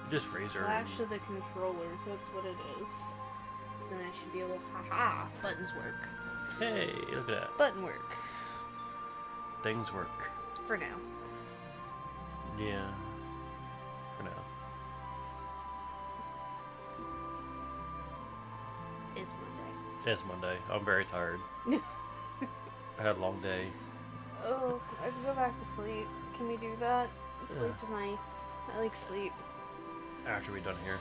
Just Razor. Flash to the controllers, that's what it is. Then I should be able to... Haha! Buttons work. Hey, look at that. Button work. Things work. For now. Yeah. For now. It's Monday. It's Monday. I'm very tired. I had a long day. Oh, I can go back to sleep. Can we do that? Sleep is nice. I like sleep. After we're done here.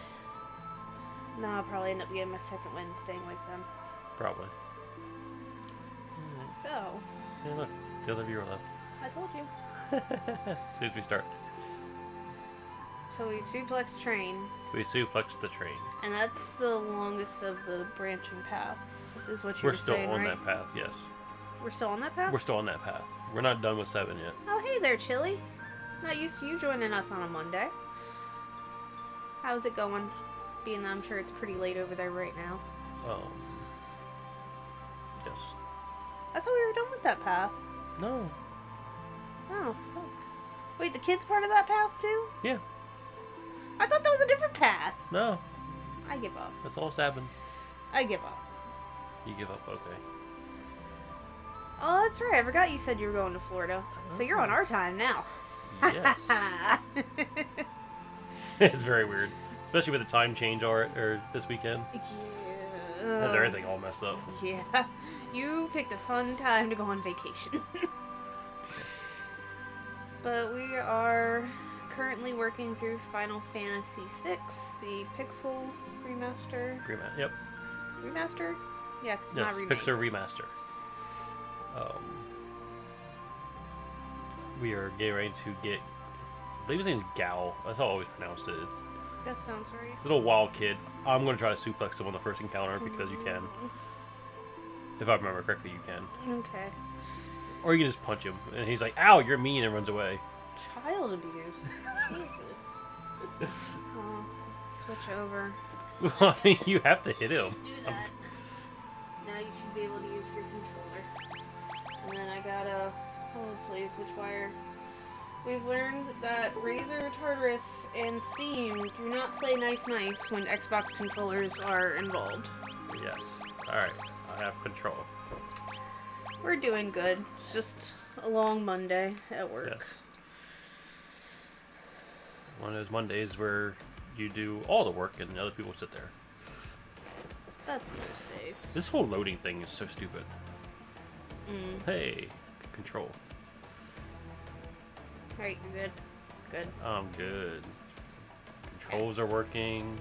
No, I'll probably end up getting my second one and staying with them. Probably. So... Yeah, look. The other viewer left. I told you. As soon as we start. So we've suplexed train. We suplexed the train. And that's the longest of the branching paths, is what you We're were still saying, on right? that path, yes. We're still on that path? We're still on that path. We're not done with 7 yet. Oh, hey there, Chili. Not used to you joining us on a Monday. How's it going? Being that I'm sure it's pretty late over there right now. Yes. I thought we were done with that path. No. Oh, fuck. Wait, the kid's part of that path too? Yeah. I thought that was a different path. No. I give up. That's all that's happened. I give up. You give up, okay. Oh, that's right. I forgot you said you were going to Florida. So you're on our time now. Yes. It's very weird. Especially with the time change or this weekend. Yeah. Has everything all messed up. Yeah. You picked a fun time to go on vacation. But we are currently working through Final Fantasy VI, the Pixel Remaster. Yep. Remaster? Yeah, 'cause it's Yes, not remake. Pixar Remaster. We are getting ready to get... I believe his name's Gal. That's how I always pronounced it. That sounds right. It's a little wild kid. I'm going to try to suplex him on the first encounter because you can. If I remember correctly, you can. Okay. Or you can just punch him. And he's like, ow, you're mean, and runs away. Child abuse. Jesus. Oh, switch over. I mean, you have to hit him. Do that. Now you should be able to use your controller. And then I gotta... Oh, please, which wire? We've learned that Razer, Tartarus, and Steam do not play nice when Xbox controllers are involved. Yes. Alright. I have control. We're doing good. It's just a long Monday at work. Yes. One of those Mondays where you do all the work and the other people sit there. That's most days. This whole loading thing is so stupid. Hey, control. Alright, you're good. Good. I'm good. Controls are working.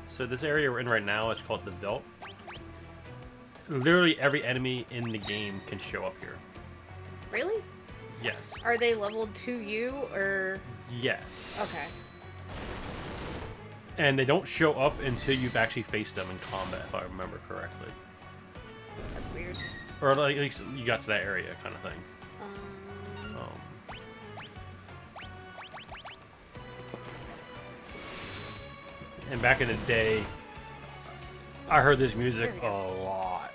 So this area we're in right now is called the Veldt. Literally every enemy in the game can show up here. Really? Yes. Are they leveled to you, or...? Yes. Okay. And they don't show up until you've actually faced them in combat, if I remember correctly. That's weird. Or like, at least you got to that area kind of thing. And back in the day, I heard this music a lot.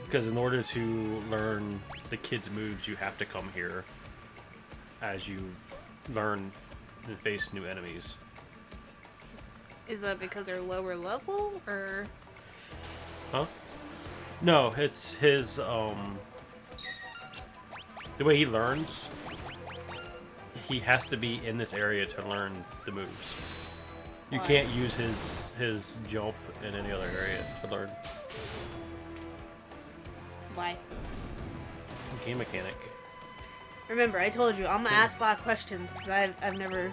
Because in order to learn the kids' moves, you have to come here as you learn and face new enemies. Is that because they're lower level, or...? Huh? No, it's his, the way he learns, he has to be in this area to learn the moves. You can't use his jump in any other area to learn. Why? Game mechanic. Remember, I told you, I'm gonna ask a lot of questions, because I've never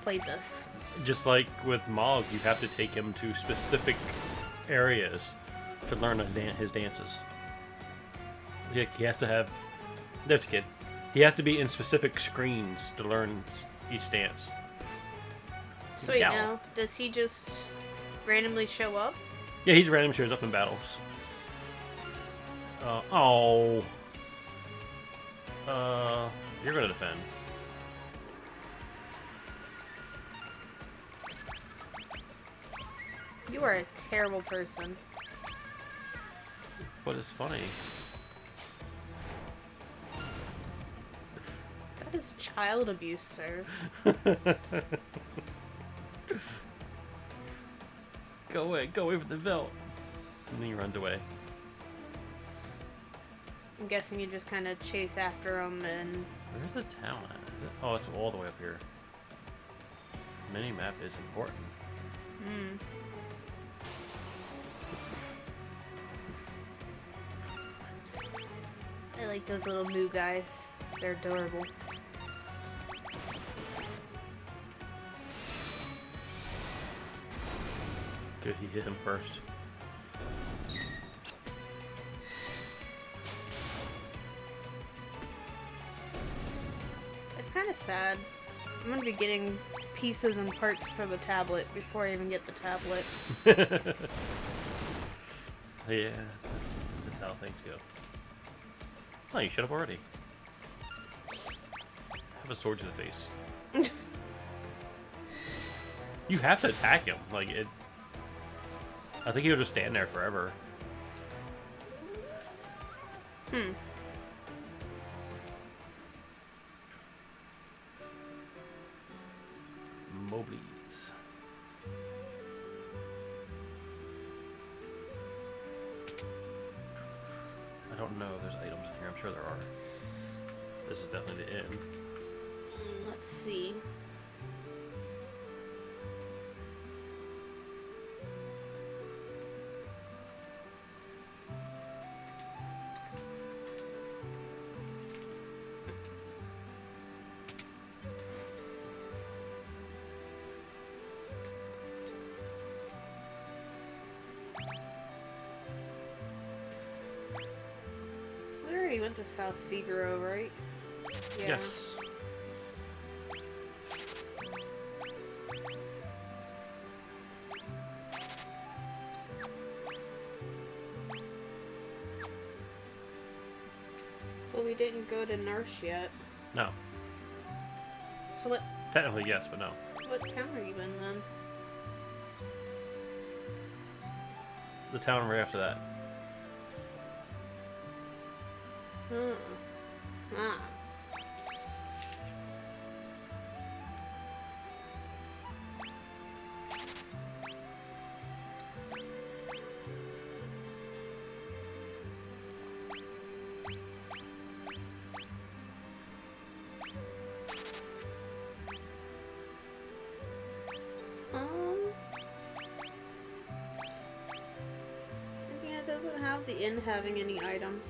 played this. Just like with Mog, you have to take him to specific areas to learn his dances. He has to have... There's a kid. He has to be in specific screens to learn each dance. So wait, now, does he just randomly show up? Yeah, he's random shows up in battles. You're gonna defend. You are a terrible person. But it's funny. is child abuse, sir? Go away from the belt. And then he runs away. I'm guessing you just kind of chase after him and... Where's the town at? Is it? Oh, it's all the way up here. Mini-map is important. Hmm. I like those little moo guys. They're adorable. Good, he hit him first. It's kind of sad. I'm gonna be getting pieces and parts for the tablet before I even get the tablet. Yeah, that's just how things go. Oh, you shut up already. Have a sword to the face. You have to attack him. Like, it... I think he'll just stand there forever. Hmm. Moblies. I don't know if there's items in here. I'm sure there are. This is definitely the inn. Let's see. We already went to South Figaro, right? Yeah. Yes. Well, we didn't go to Nurse yet. No. So what Technically, yes, but no. town are you in then? The town right after that. Hmm. Ah. Yeah, it doesn't have the inn having any items.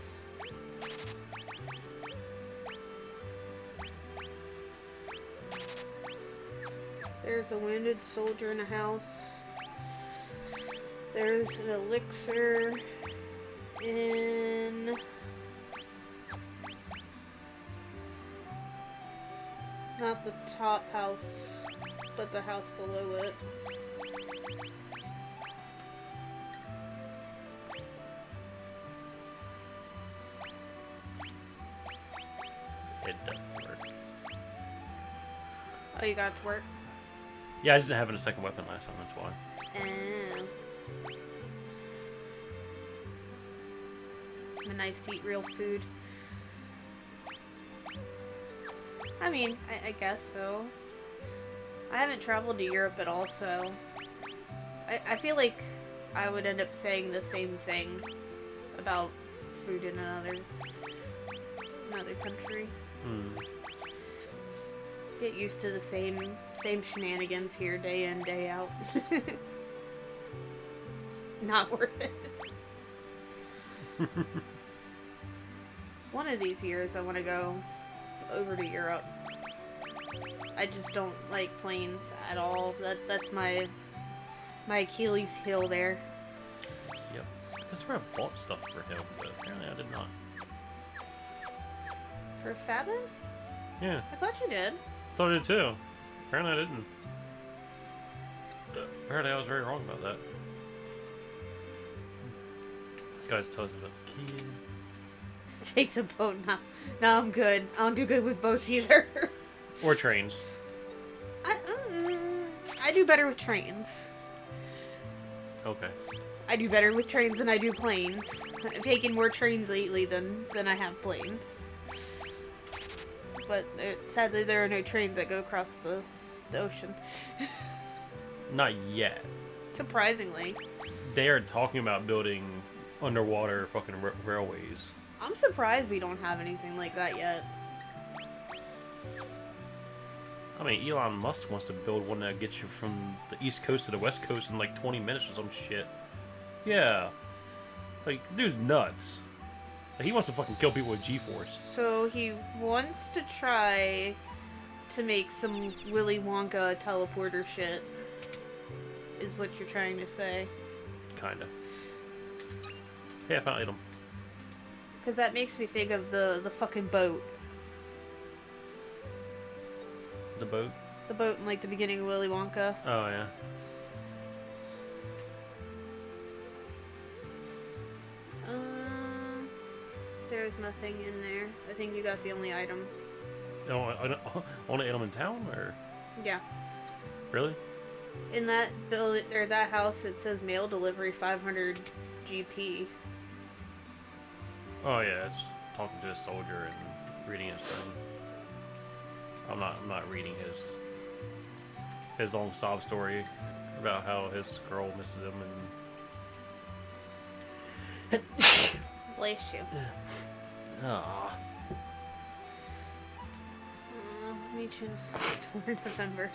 There's a wounded soldier in a house. There's an elixir in... not the top house, but the house below it. It does work. Oh, you got it to work? Yeah, I just didn't have a second weapon last time, that's why. Nice to eat real food. I mean, I guess so. I haven't traveled to Europe at all, so... I feel like I would end up saying the same thing about food in another country. Hmm. Get used to the same shenanigans here, day in, day out. Not worth it. One of these years I want to go over to Europe. I just don't like planes at all. That's my Achilles heel there. Yep. I swear I bought stuff for him, but apparently I did not. For Sabin? Yeah. I thought you did. Thought I did too. Apparently I didn't. Apparently I was very wrong about that. This guy's tells us about the key. Take the boat now. No, I'm good. I don't do good with boats either. Or trains. I do better with trains. Okay. I do better with trains than I do planes. I've taken more trains lately than I have planes. but sadly there are no trains that go across the ocean. Not yet. Surprisingly. They are talking about building underwater fucking railways. I'm surprised we don't have anything like that yet. I mean, Elon Musk wants to build one that gets you from the East Coast to the West Coast in like 20 minutes or some shit. Yeah. Like, dude's nuts. Like, he wants to fucking kill people with G-force. So he wants to try to make some Willy Wonka teleporter shit, is what you're trying to say. Kinda. Hey, I found an item. Because that makes me think of the fucking boat. The boat? The boat in, like, the beginning of Willy Wonka. Oh, yeah. There's nothing in there. I think you got the only item. Only item in town, or? Yeah. Really? In that build or that house, it says mail delivery 500 GP. Oh yeah, it's talking to a soldier and reading his thing. I'm not reading his long sob story about how his girl misses him and. Bless you. Ah. Me choose for November.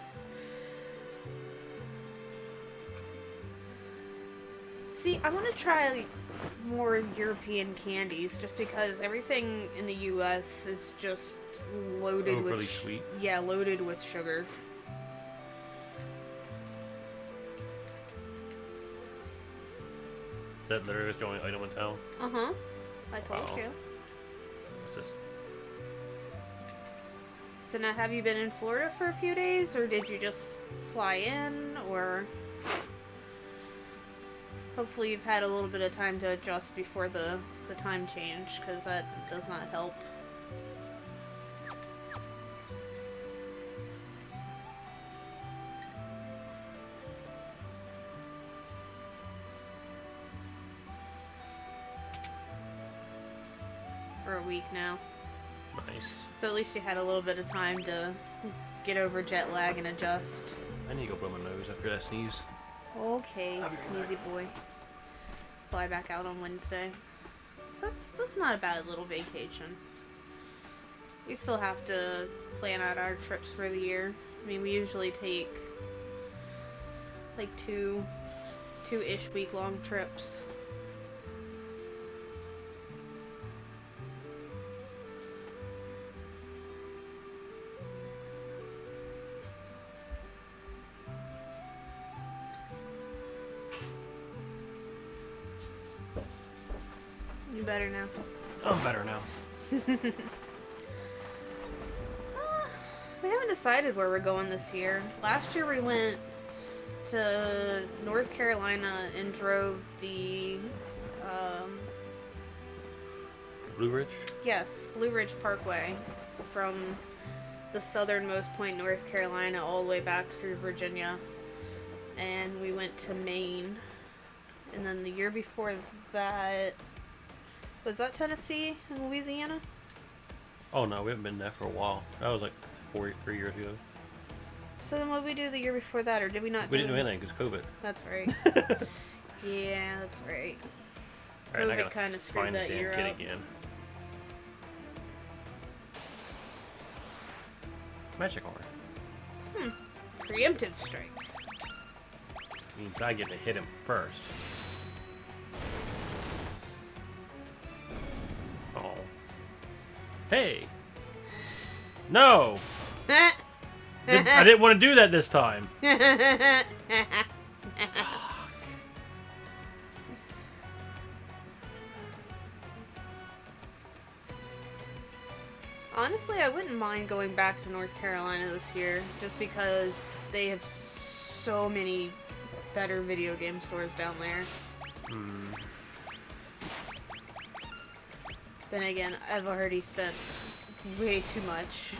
See, I want to try more European candies, just because everything in the U.S. is just loaded with overly sweet. Yeah, loaded with sugar. Is that literally the only item in town? Uh-huh. I told you. What's this? So now, have you been in Florida for a few days, or did you just fly in, or... Hopefully you've had a little bit of time to adjust before the time change, because that does not help. For a week now. Nice. So at least you had a little bit of time to get over jet lag and adjust. I need to go blow my nose after that sneeze. Okay, sneezy boy. Fly back out on Wednesday. So that's not a bad little vacation. We still have to plan out our trips for the year. I mean, we usually take like two-ish week-long trips. You better now. I'm better now. We haven't decided where we're going this year. Last year we went to North Carolina and drove the, Blue Ridge? yes, Blue Ridge Parkway from the southernmost point, North Carolina, all the way back through Virginia. And we went to Maine. And then the year before that... Was that Tennessee and Louisiana? Oh no, we haven't been there for a while. That was like 3 years ago. So then what did we do the year before that, or did we not We didn't do anything because COVID. That's right. Yeah, that's right. Alright, I COVID gotta kind of screwed find this that damn year kid up. again. Magic armor. Preemptive strike. Means I get to hit him first. Oh. Hey! No! I didn't want to do that this time. Honestly, I wouldn't mind going back to North Carolina this year, just because they have so many better video game stores down there. Then again, I've already spent way too much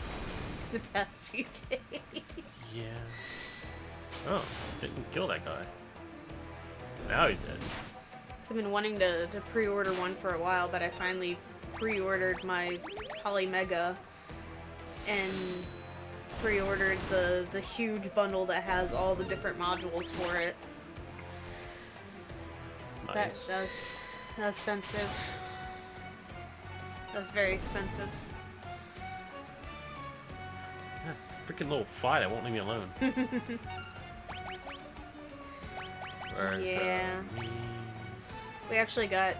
the past few days. Yeah. Oh, didn't kill that guy. Now he's dead. I've been wanting to pre-order one for a while, but I finally pre-ordered my Poly Mega and pre-ordered the huge bundle that has all the different modules for it. Nice. That's expensive. That's very expensive. Yeah, freaking little fly that won't leave me alone. Where's Yeah. the... We actually got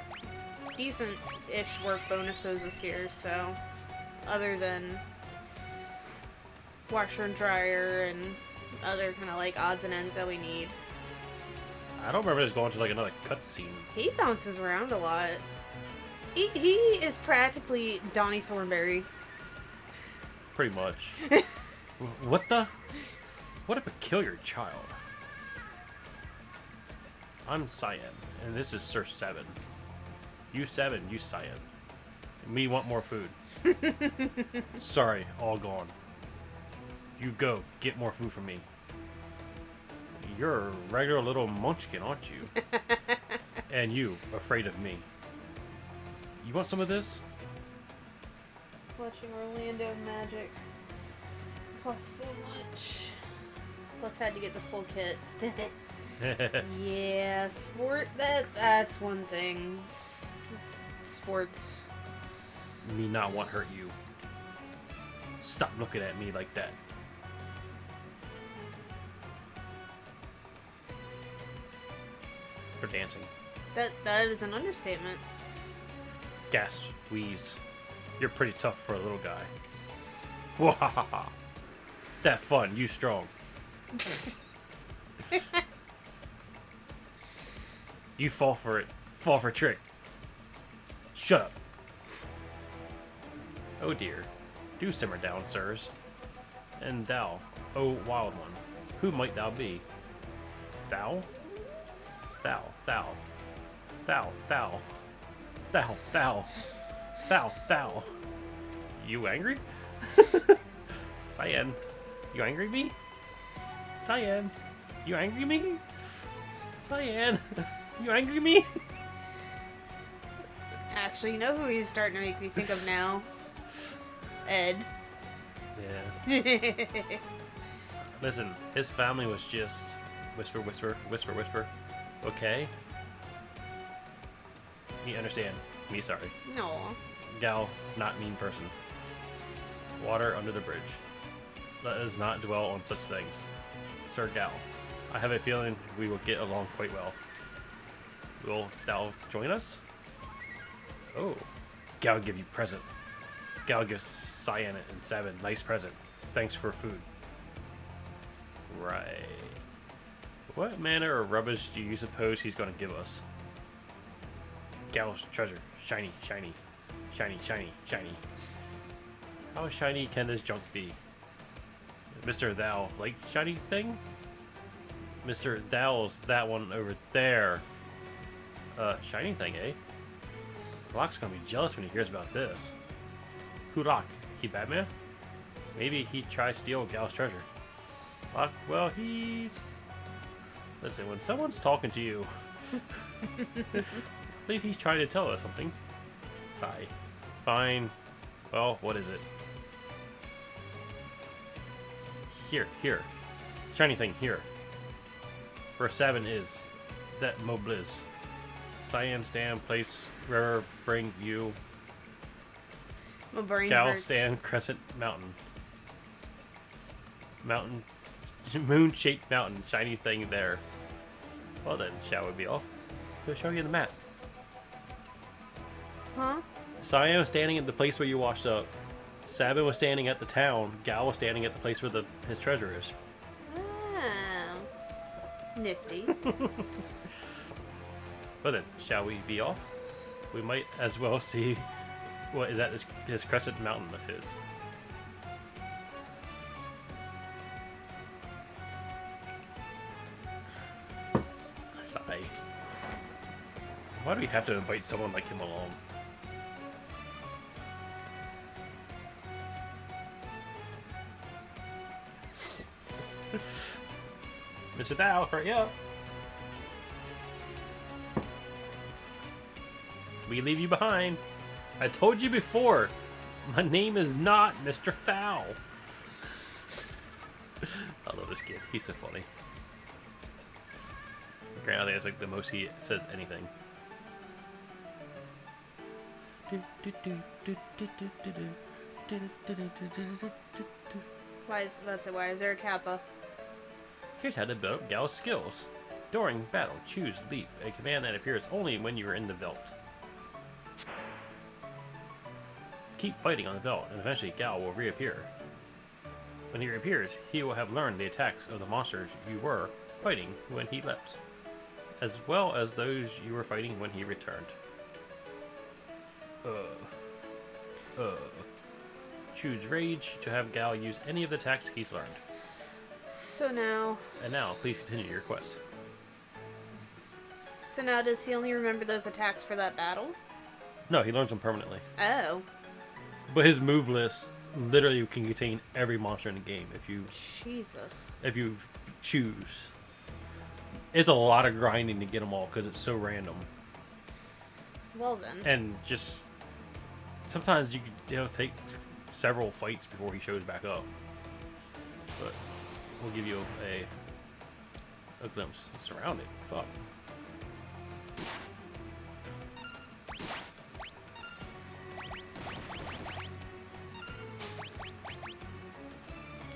decent-ish work bonuses this year, so other than washer and dryer and other kind of like odds and ends that we need. I don't remember this going to like another cutscene. He bounces around a lot. He is practically Donnie Thornberry. Pretty much. What the? What a peculiar child. I'm Cyan, and this is Sir 7. You 7, you Cyan. Me want more food. Sorry, all gone. You go, get more food from me. You're a regular little munchkin, aren't you? And you, afraid of me. You want some of this? Watching Orlando Magic costs so much. Plus had to get the full kit. Yeah, that's one thing. Sports. Me not want hurt you. Stop looking at me like that. They're dancing. That is an understatement. Gasp, wheeze. You're pretty tough for a little guy. Wahaha. That fun, you strong. You fall for it. Fall for trick. Shut up. Oh dear. Do simmer down, sirs. And thou, oh wild one, who might thou be? Thou? Thou, thou. Thou, thou. Thou, thou. Thou, thou. You angry? Cyan, you angry me? Cyan, you angry me? Cyan, you angry me? Actually, you know who he's starting to make me think of now? Ed. Yeah. Listen, his family was just whisper, whisper, whisper, whisper. Okay? Me understand. Me sorry. No. Gal, not mean person. Water under the bridge. Let us not dwell on such things. Sir Gal, I have a feeling we will get along quite well. Will thou join us? Oh. Gal give you present. Gal gives Cyan and 7 nice present. Thanks for food. Right. What manner of rubbish do you suppose he's going to give us? Gal's treasure. Shiny, shiny. Shiny, shiny, shiny. How shiny can this junk be? Mr. Thou, like shiny thing? Mr. Thou's that one over there. Shiny thing, eh? Locke's gonna be jealous when he hears about this. Who Locke? He Batman? Maybe he tried to steal Gal's treasure. Locke, well, he's... Listen, when someone's talking to you, I believe he's trying to tell us something. Sigh. Fine. Well, what is it? Here, here. Shiny thing, here. Where 7 is. That Mobliz. Cyan stand, place, river, bring you. My brain Gal hurts. stand, crescent, mountain. Mountain. Moon-shaped mountain. Shiny thing there. Well then, shall we be off? We'll show you the map. Huh? Cyan was standing at the place where you washed up. Sabin was standing at the town. Gal was standing at the place where his treasure is. Oh. Nifty. Well then, shall we be off? We might as well see what is at his crescent mountain of his. Sigh. Why do we have to invite someone like him along? Mr. Dow, hurry up! We leave you behind. I told you before. My name is not Mr. Thou. I love this kid. He's so funny. Okay, I think that's like the most he says anything. Why is there a kappa? Here's how to build up Gal's skills. During battle, choose Leap, a command that appears only when you are in the Veld. Keep fighting on the Veld, and eventually Gal will reappear. When he reappears, he will have learned the attacks of the monsters you were fighting when he left, as well as those you were fighting when he returned. Choose Rage to have Gal use any of the attacks he's learned. So now... And now, please continue your quest. So now does he only remember those attacks for that battle? No, he learns them permanently. Oh. But his move list literally can contain every monster in the game if you choose. It's a lot of grinding to get them all because it's so random. Well then. And just sometimes it'll take several fights before he shows back up. But we'll give you a glimpse. Surrounded. Fuck.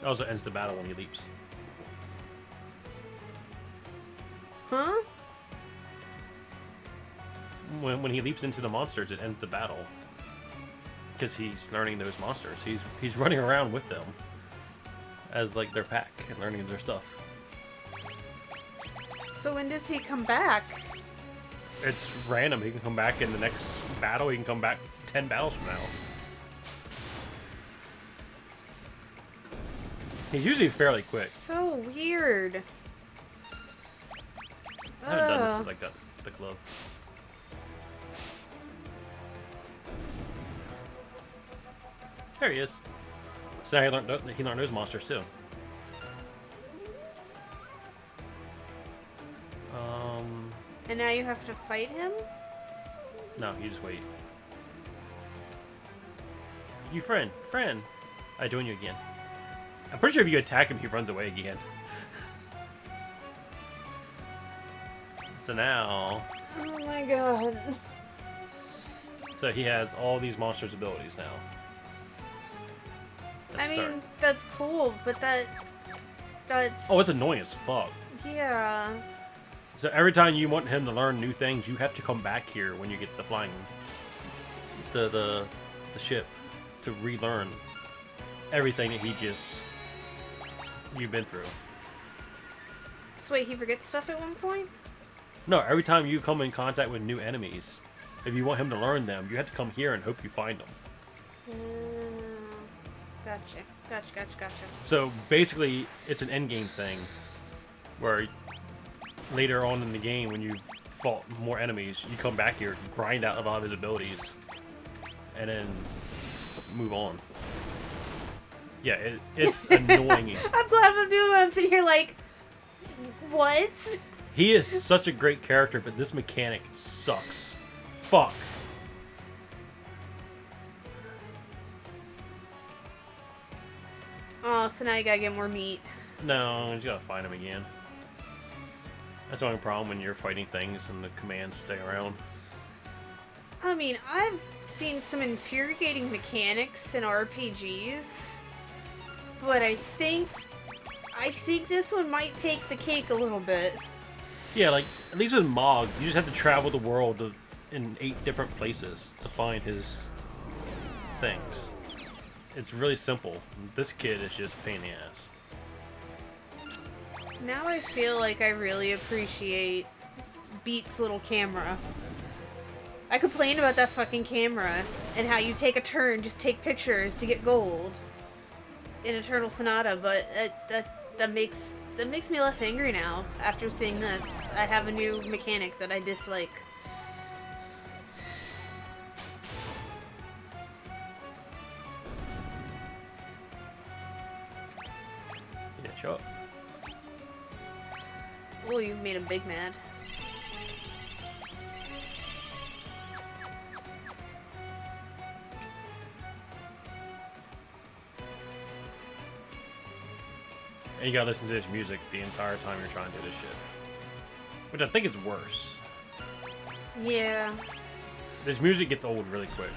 It also ends the battle when he leaps. Huh? When he leaps into the monsters, it ends the battle. Because he's learning those monsters. He's running around with them as like their pack and learning their stuff. So when does he come back? It's random. He can come back in the next battle. He can come back 10 battles from now. He's usually fairly quick. So weird. I haven't done this since I got the glove. There he is. So now he learned those monsters too. And now you have to fight him? No, you just wait. You friend. I join you again. I'm pretty sure if you attack him, he runs away again. So now... Oh my god. So he has all these monsters' abilities now. I mean, that's cool, but that's... Oh, it's annoying as fuck. Yeah. So every time you want him to learn new things, you have to come back here when you get the flying... The ship to relearn everything that you've been through. So wait, he forgets stuff at one point? No, every time you come in contact with new enemies, if you want him to learn them, you have to come here and hope you find them. Gotcha. So basically, it's an endgame thing, where later on in the game, when you've fought more enemies, you come back here, grind out a lot of his abilities, and then move on. Yeah, it's annoying. I'm glad I'm doing it. I'm sitting here like, what? He is such a great character, but this mechanic sucks. Fuck. Oh, so now you gotta get more meat. No, you just gotta find him again. That's the only problem when you're fighting things and the commands stay around. I mean, I've seen some infuriating mechanics in RPGs, but I think this one might take the cake a little bit. Yeah, like, at least with Mog, you just have to travel the world in 8 different places to find his things. It's really simple. This kid is just a pain in the ass. Now I feel like I really appreciate Beat's little camera. I complained about that fucking camera and how you take a turn, just take pictures to get gold in Eternal Sonata, but that makes me less angry now after seeing this. I have a new mechanic that I dislike. Yeah, show up. Oh, you made him big mad. And you gotta listen to this music the entire time you're trying to do this shit. Which I think is worse. Yeah. This music gets old really quick.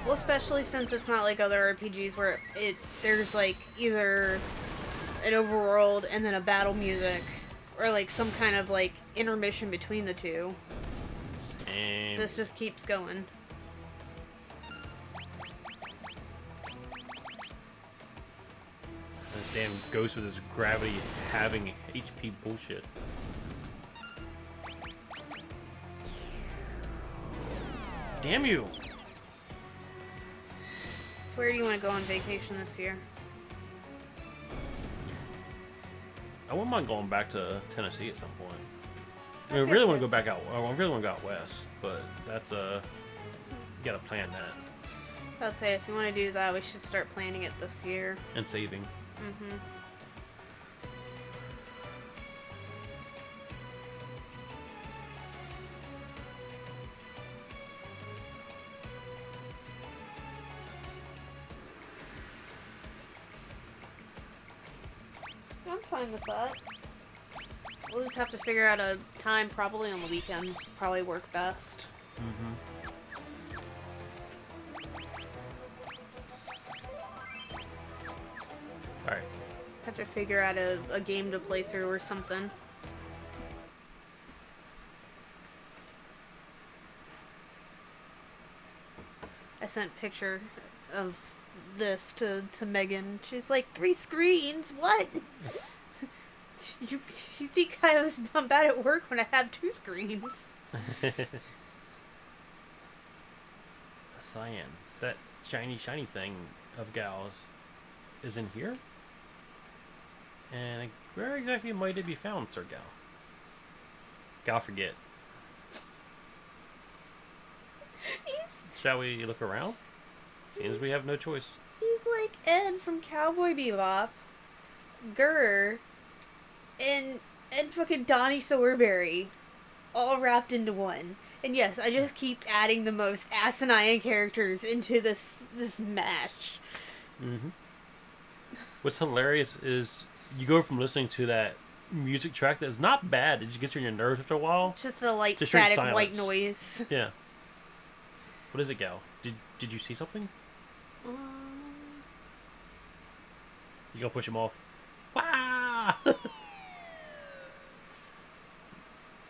Well, especially since it's not like other RPGs where there's like either an overworld and then a battle music, or like some kind of like intermission between the two. And This just keeps going. this damn ghost with his gravity having HP bullshit. Damn you! So where do you want to go on vacation this year? I wouldn't mind going back to Tennessee at some point. I Okay. really want to go back out. I really want to go out west, but that's you gotta plan that I'd say if you want to do that, we should start planning it this year. and saving. Mm-hmm. I'm fine with that. We'll just have to figure out a time, probably on the weekend. Probably work best. Mm-hmm. All right. Have to figure out a game to play through or something. I sent a picture of this to Megan. She's like, 3 screens? What? You think I'm bad at work when I have 2 screens? Cyan. That shiny thing of gals is in here? And where exactly might it be found, Sir Gal? Gal, forget. Shall we look around? Seems we have no choice. He's like Ed from Cowboy Bebop, Gurr, and fucking Donnie Thornberry, all wrapped into one. And yes, I just keep adding the most asinine characters into this mash. Mm-hmm. What's hilarious is you go from listening to that music track that's not bad. It just gets you on your nerves after a while. Just a light Just straight static white silence. noise. Yeah. What is it, Gal? Did you see something? You gonna push him off? Wow!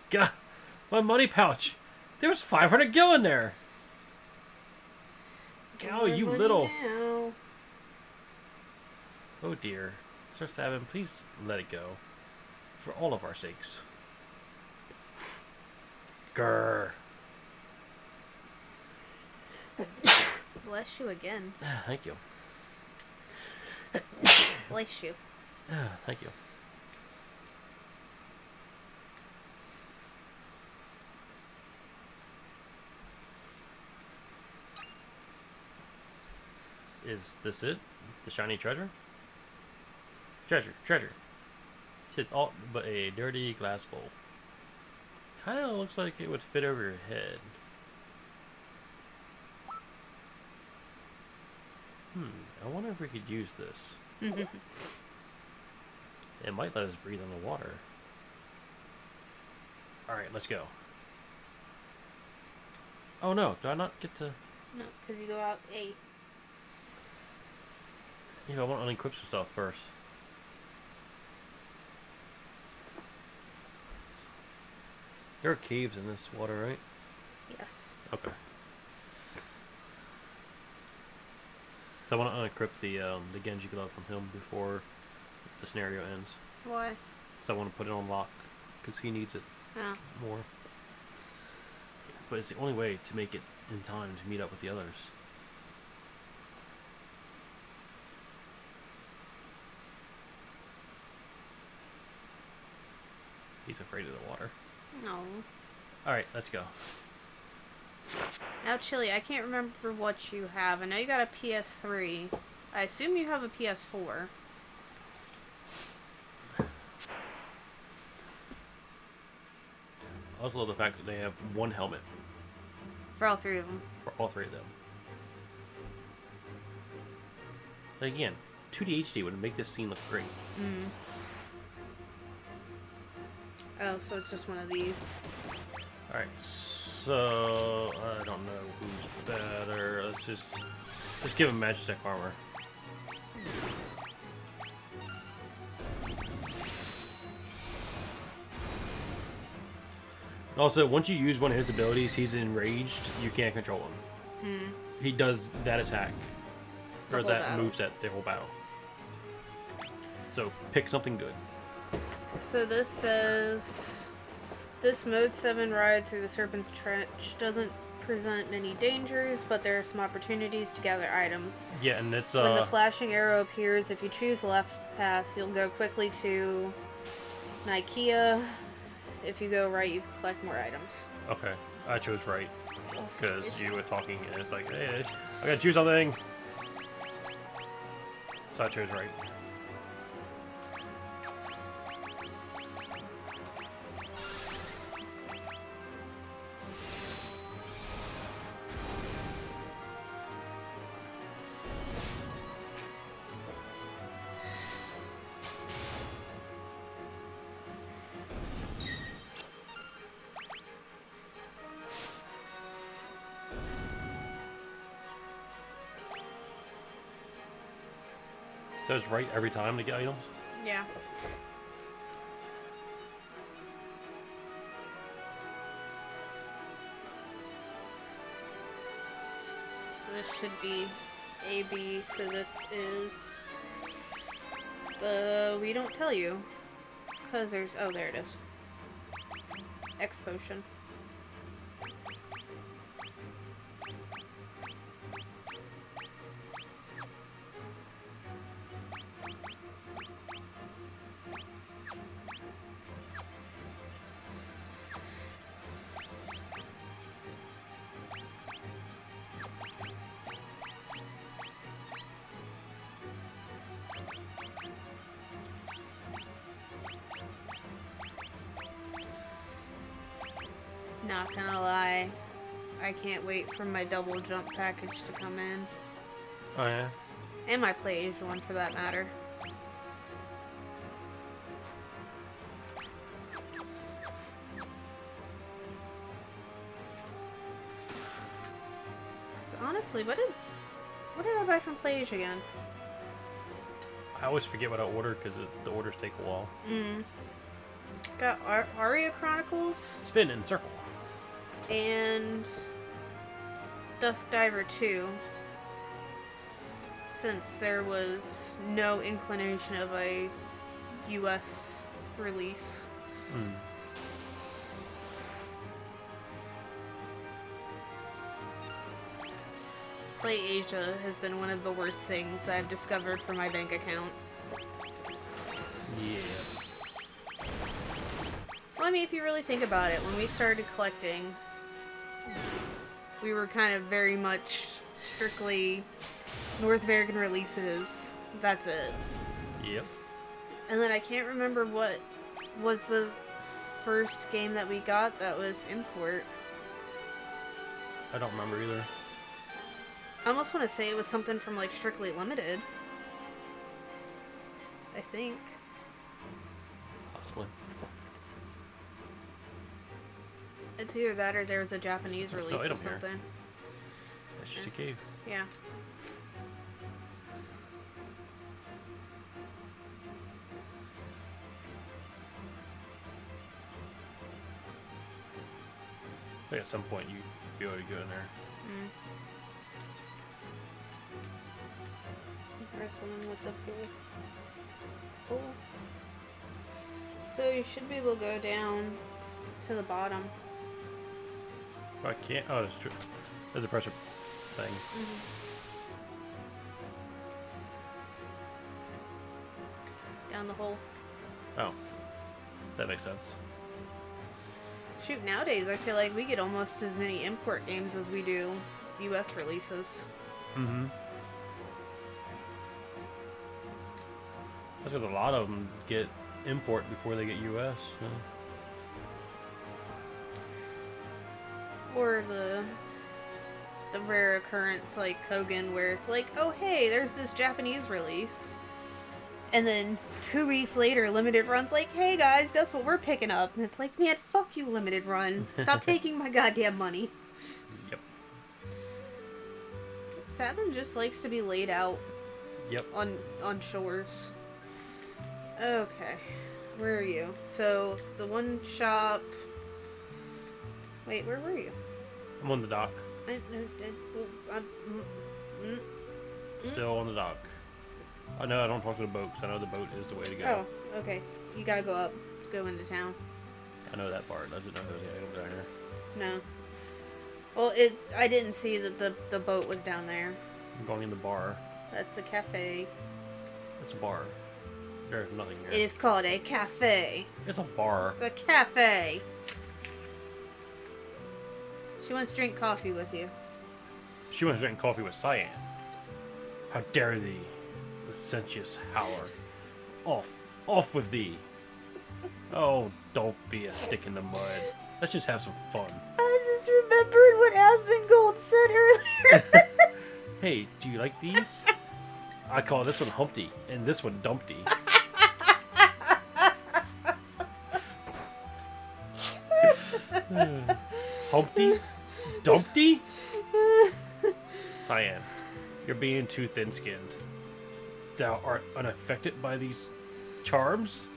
God, my money pouch. There was 500 gil in there. Gal, you What little. now? Oh dear. Sir Savin, please let it go. For all of our sakes. Grr. Bless you again. Thank you. Bless you. Thank you. Is this it? The shiny treasure? Treasure. It's all but a dirty glass bowl. Kinda looks like it would fit over your head. I wonder if we could use this. It might let us breathe underwater. Alright, let's go. Oh no, do I not get to... No, because you go out A. Yeah, I want to unequip some stuff first. There are caves in this water, right? Yes. Okay. So I want to unequip the Genji glove from him before the scenario ends. Why? So I want to put it on lock because he needs it Oh. more. But it's the only way to make it in time to meet up with the others. He's afraid of the water. No. Alright, let's go. Now, Chili, I can't remember what you have. I know you got a PS3. I assume you have a PS4. I also love the fact that they have one helmet For all 3 of them. for all 3 of them. But again, 2D HD would make this scene look great. Mm. Oh, so it's just one of these. Alright, so I don't know who's better. Let's just give him Magitek armor. Also, once you use one of his abilities, he's enraged. You can't control him. He does that attack or that moveset the whole battle. So pick something good. So this says, this Mode 7 ride through the Serpent's Trench doesn't present many dangers, but there are some opportunities to gather items. Yeah, and it's when the flashing arrow appears, if you choose left path, you'll go quickly to Nikea. If you go right, you can collect more items. Okay, I chose right because you were talking and it's like, hey, I gotta choose something. So I chose right. So it's right every time to get items? Yeah. So this should be AB, so this is the we don't tell you. Because there's, oh, there it is. X potion. Not gonna lie, I can't wait for my double jump package to come in. Oh yeah? And my Play Asia one for that matter. So honestly, what did I buy from Play Asia again? I always forget what I ordered because the orders take a while. Got Aria Chronicles. Spin in circle. And Dusk Diver 2, since there was no inclination of a US release. Play Asia has been one of the worst things I've discovered for my bank account. Yeah. Well, I mean, if you really think about it, when we started collecting, we were kind of very much strictly North American releases. That's it. Yep. And then I can't remember what was the first game that we got that was import. I don't remember either. I almost want to say it was something from like Strictly Limited. I think. Possibly. It's either that or there was a Japanese release of something. That's just a cave. Yeah. I think at some point you'd be able to go in there. Wrestling with the pool. So you should be able to go down to the bottom. Oh, I can't. Oh, that's true. There's a pressure thing. Down the hole. Oh. That makes sense. Shoot, nowadays I feel like we get almost as many import games as we do US releases. That's because a lot of them get import before they get US. Yeah. Or the rare occurrence like Kogan where it's like, oh hey, there's this Japanese release. And then 2 weeks later, Limited Run's like, hey guys, guess what we're picking up? And it's like, man, fuck you, Limited Run. Stop taking my goddamn money. Yep. 7 just likes to be laid out. Yep. On shores. Okay. Where are you? So, the one shop... Wait, where were you? I'm on the dock. Still on the dock. I know I don't talk to the boat because I know the boat is the way to go. Oh, okay. You gotta go up. Go into town. I know that part. I didn't know there was anything down here. No. Well, I didn't see that the boat was down there. I'm going in the bar. That's the cafe. It's a bar. There's nothing here. It is called a cafe. It's a bar. It's a cafe. She wants to drink coffee with you. She wants to drink coffee with Cyan. How dare thee, licentious howler. Off with thee. Oh, don't be a stick in the mud. Let's just have some fun. I just remembered what Aspen Gold said earlier. Hey, do you like these? I call this one Humpty, and this one Dumpty. Humpty? Dumpty? Cyan, you're being too thin-skinned. Thou art unaffected by these charms?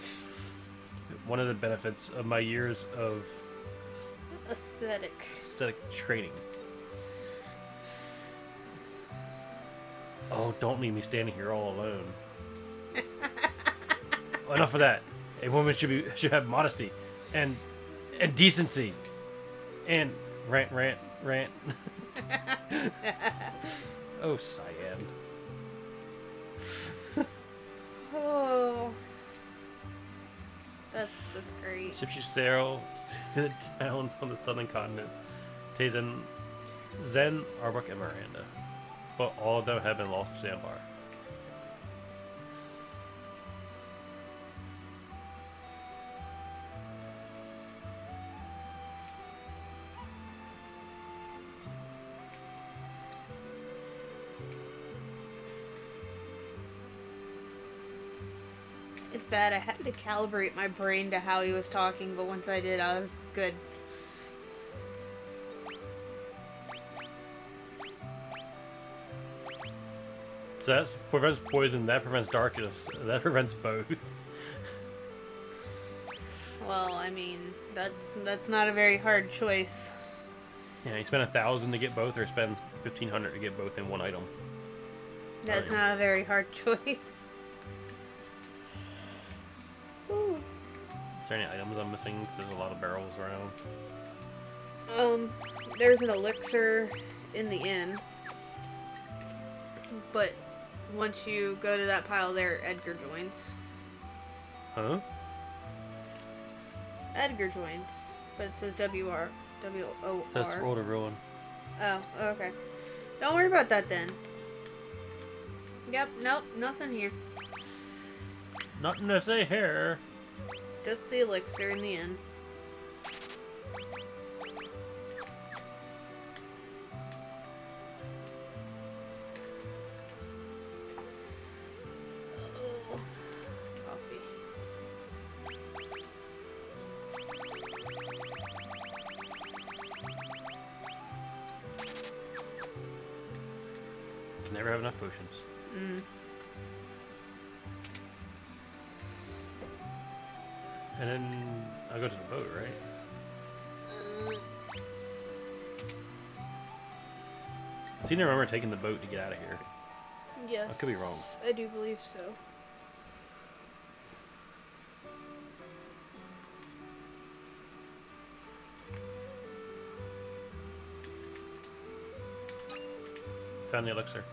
One of the benefits of my years of Aesthetic training. Oh, don't leave me standing here all alone. Enough of that. A woman should have modesty and decency and rant. Oh, Cyan. Oh, that's great. Ships you sail to the towns on the southern continent. Tazen, Zen, Arbok, and Miranda. But all of them have been lost to the Empire. It's bad. I had to calibrate my brain to how he was talking, but once I did, I was good. So that prevents poison, that prevents darkness, that prevents both. Well, I mean, that's not a very hard choice. Yeah, you spend 1,000 to get both, or spend 1,500 to get both in one item. That's not a very hard choice. Is there any items I'm missing? 'Cause there's a lot of barrels around. There's an elixir in the inn, but once you go to that pile there, Edgar joins. Huh? Edgar joins, but it says W-O-R. That's Roll to Ruin. Oh, okay. Don't worry about that then. Yep, nope, nothing here. Nothing to say here. Just the elixir in the end. Oh, coffee. Can never have enough potions. And then I'll go to the boat, right? I seem to remember taking the boat to get out of here. Yes. I could be wrong. I do believe so. Found the elixir.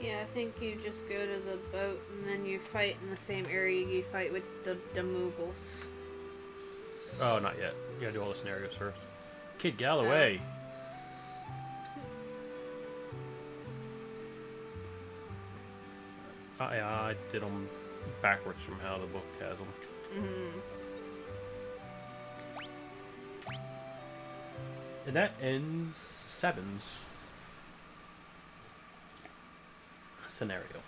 Yeah, I think you just go to the boat and then you fight in the same area you fight with the Moogles. Oh, not yet. You gotta do all the scenarios first. Kid, get out of the way. Yeah, I did them backwards from how the book has them. And that ends Sevens. scenario.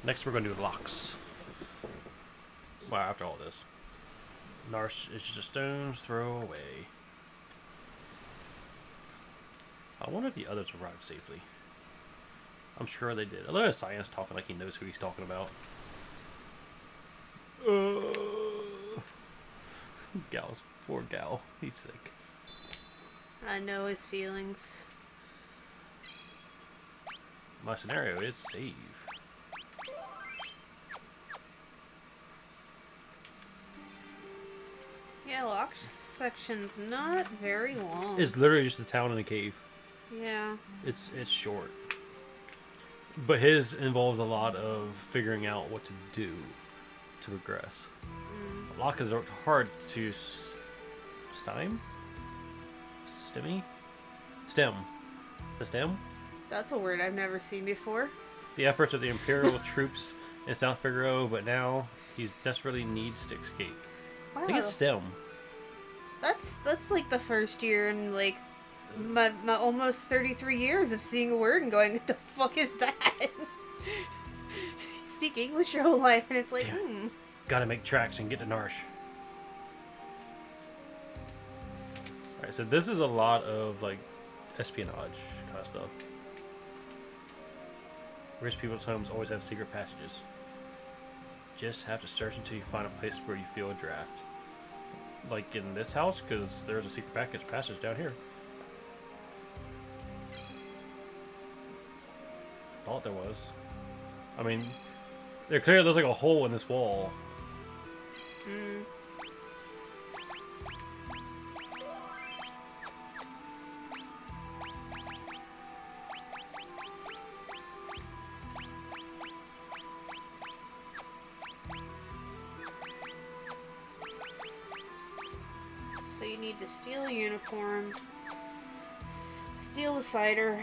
Next, we're going to do locks. Wow, after all this. Narsh is just a stone's throw away. I wonder if the others arrived safely. I'm sure they did. I love Science talking like he knows who he's talking about. Gal's poor Gal. He's sick. I know his feelings. My scenario is save. Yeah, lock section's not very long. It's literally just a town in a cave. Yeah. It's short. But his involves a lot of figuring out what to do to progress. Lock is hard to stem? Stem. The stem? That's a word I've never seen before. The efforts of the Imperial troops in South Figaro, but now he desperately needs to escape. Wow. I think it's stem. That's like the first year in like my almost 33 years of seeing a word and going, what the fuck is that? Speak English your whole life and it's like, Gotta make tracks and get to Narsh. Alright, so this is a lot of like espionage kind of stuff. Rich people's homes always have secret passages. Just have to search until you find a place where you feel a draft. Like in this house, because there's a secret passage down here. Thought there was. I mean, they're clear there's like a hole in this wall. So you need to steal a uniform, steal the cider,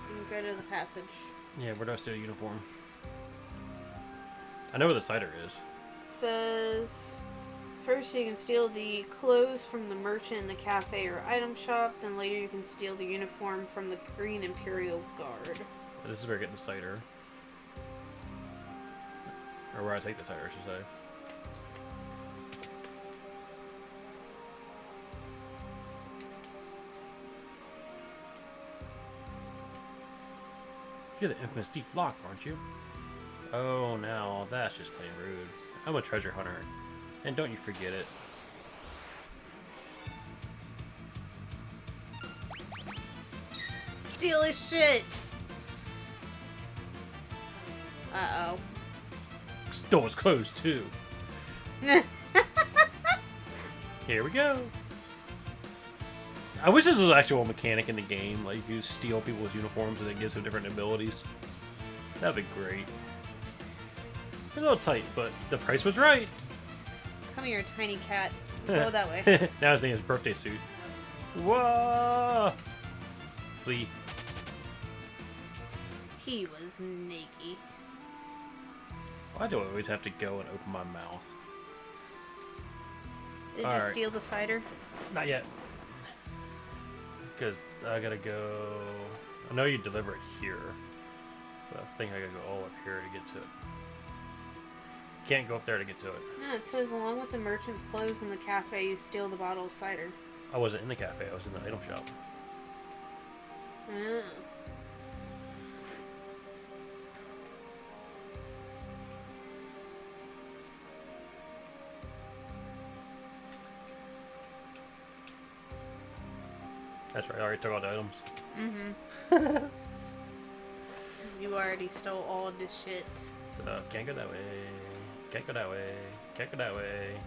and go to the passage. Yeah, where do I steal a uniform? I know where the cider is. Says first you can steal the clothes from the merchant in the cafe or item shop, then later you can steal the uniform from the Green Imperial Guard. This is where I get the cider. Or where I take the cider, I should say. You're the infamous Thief Locke, aren't you? Oh, now that's just plain rude. I'm a treasure hunter, and don't you forget it. Steal his shit! Uh-oh. Stole his clothes, too. Here we go. I wish this was an actual mechanic in the game, like you steal people's uniforms and it gives them different abilities. That'd be great. A little tight, but the price was right. Come here, tiny cat. Go that way. Now his name is Birthday Suit. Whoa! Flee. He was naked. Why do I always have to go and open my mouth? Did you steal the cider? Not yet. Because I gotta go... I know you deliver it here. But I think I gotta go all up here to get to it. Can't go up there to get to it. No, it says along with the merchant's clothes in the cafe, you steal the bottle of cider. I wasn't in the cafe, I was in the item shop. Oh. That's right, I already took all the items. Mm-hmm. You already stole all this shit. So, can't go that way. Can't go that way. Can't go that way.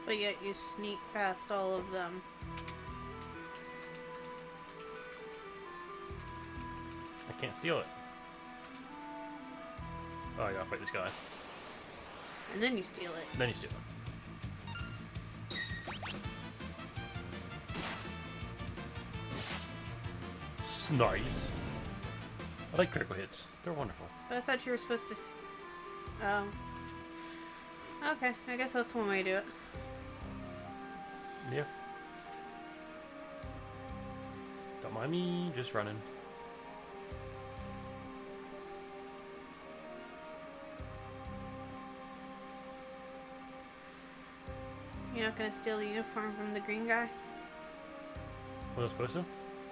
But yet you sneak past all of them. I can't steal it. Oh, I gotta fight this guy. And then you steal it. Then you steal it. Nice. I like critical hits. They're wonderful. But I thought you were supposed to. Oh. Okay, I guess that's one way to do it. Yeah. Don't mind me, just running. You're not gonna steal the uniform from the green guy? Was I supposed to?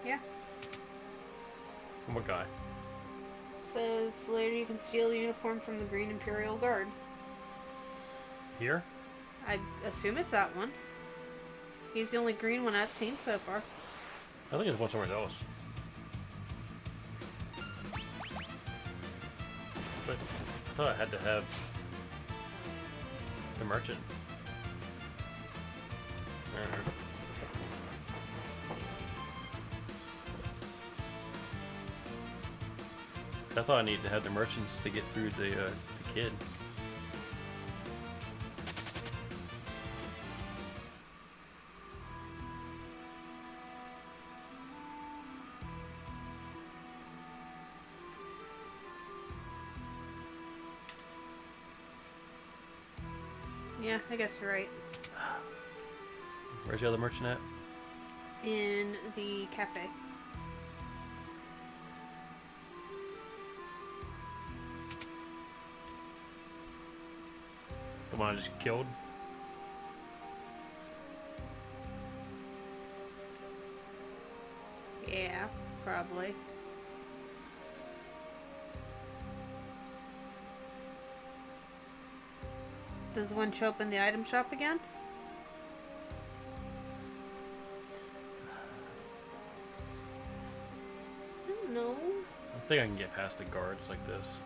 Yeah. From what guy? Says later you can steal the uniform from the Green Imperial Guard. Here? I assume it's that one. He's the only green one I've seen so far. I think it's one somewhere else. But I thought I had to have the merchant. I thought I needed to have the merchants to get through the kid. Yeah, I guess you're right. Where's the other merchant at? In the cafe. The one I just killed? Yeah, probably. Does the one show up in the item shop again? I don't know. I think I can get past the guards like this.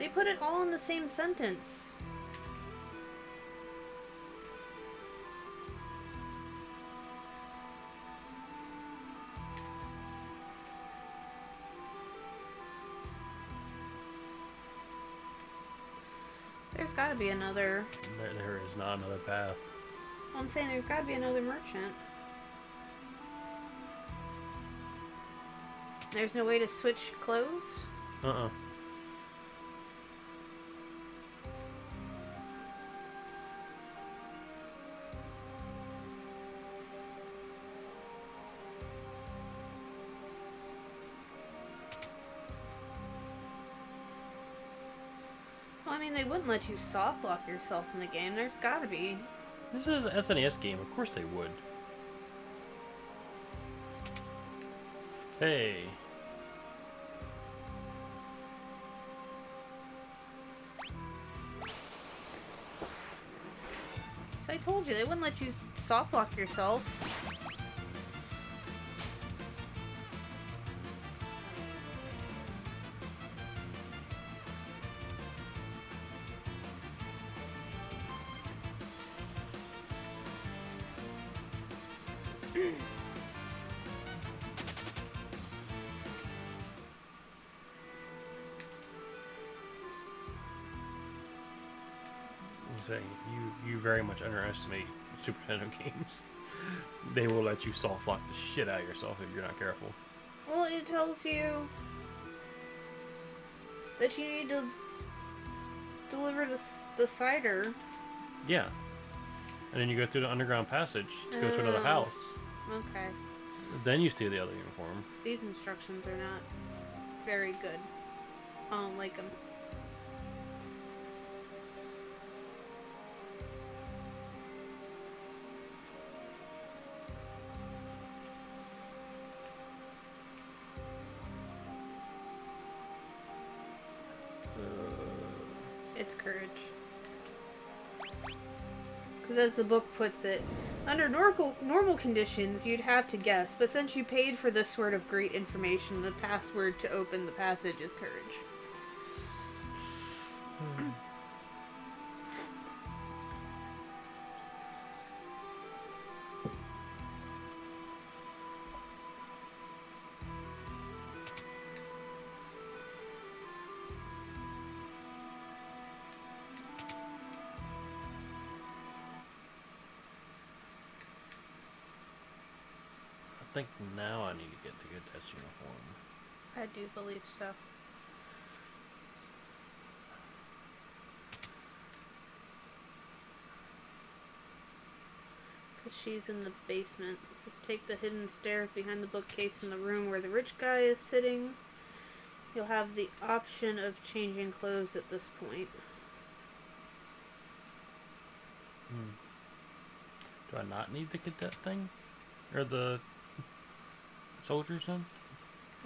They put it all in the same sentence. There's gotta be another... There is not another path. Well, I'm saying there's gotta be another merchant. There's no way to switch clothes? Uh-uh. Well, I mean, they wouldn't let you soft lock yourself in the game. There's gotta be. This is an SNES game. Of course they would. Hey. So I told you, they wouldn't let you soft lock yourself. I'm saying you very much underestimate Super Nintendo games. They will let you soft lock the shit out of yourself if you're not careful. Well, it tells you that you need to deliver the cider. Yeah. And then you go through the underground passage to go to another Oh. house. Okay. Then you steal the other uniform. These instructions are not very good. I don't like them. It's courage. Because as the book puts it, under normal conditions, you'd have to guess, but since you paid for this sort of great information, the password to open the passage is courage. I think now I need to get the good test uniform. I do believe so. Because she's in the basement. It says take the hidden stairs behind the bookcase in the room where the rich guy is sitting. You'll have the option of changing clothes at this point. Do I not need the cadet thing? Or the soldiers then?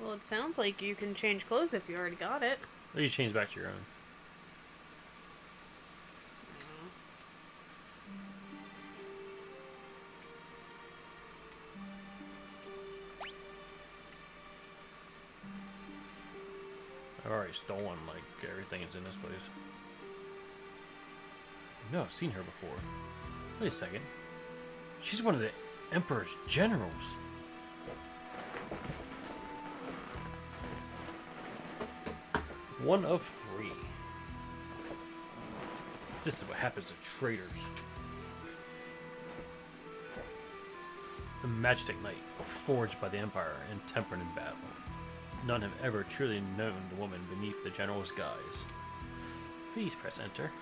Well, it sounds like you can change clothes if you already got it. Or you change back to your own? I've already stolen, like, everything that's in this place. No, I've seen her before. Wait a second. She's one of the Emperor's generals. One of 3. This is what happens to traitors. A majestic knight, forged by the Empire and tempered in battle. None have ever truly known the woman beneath the general's guise. Please press enter.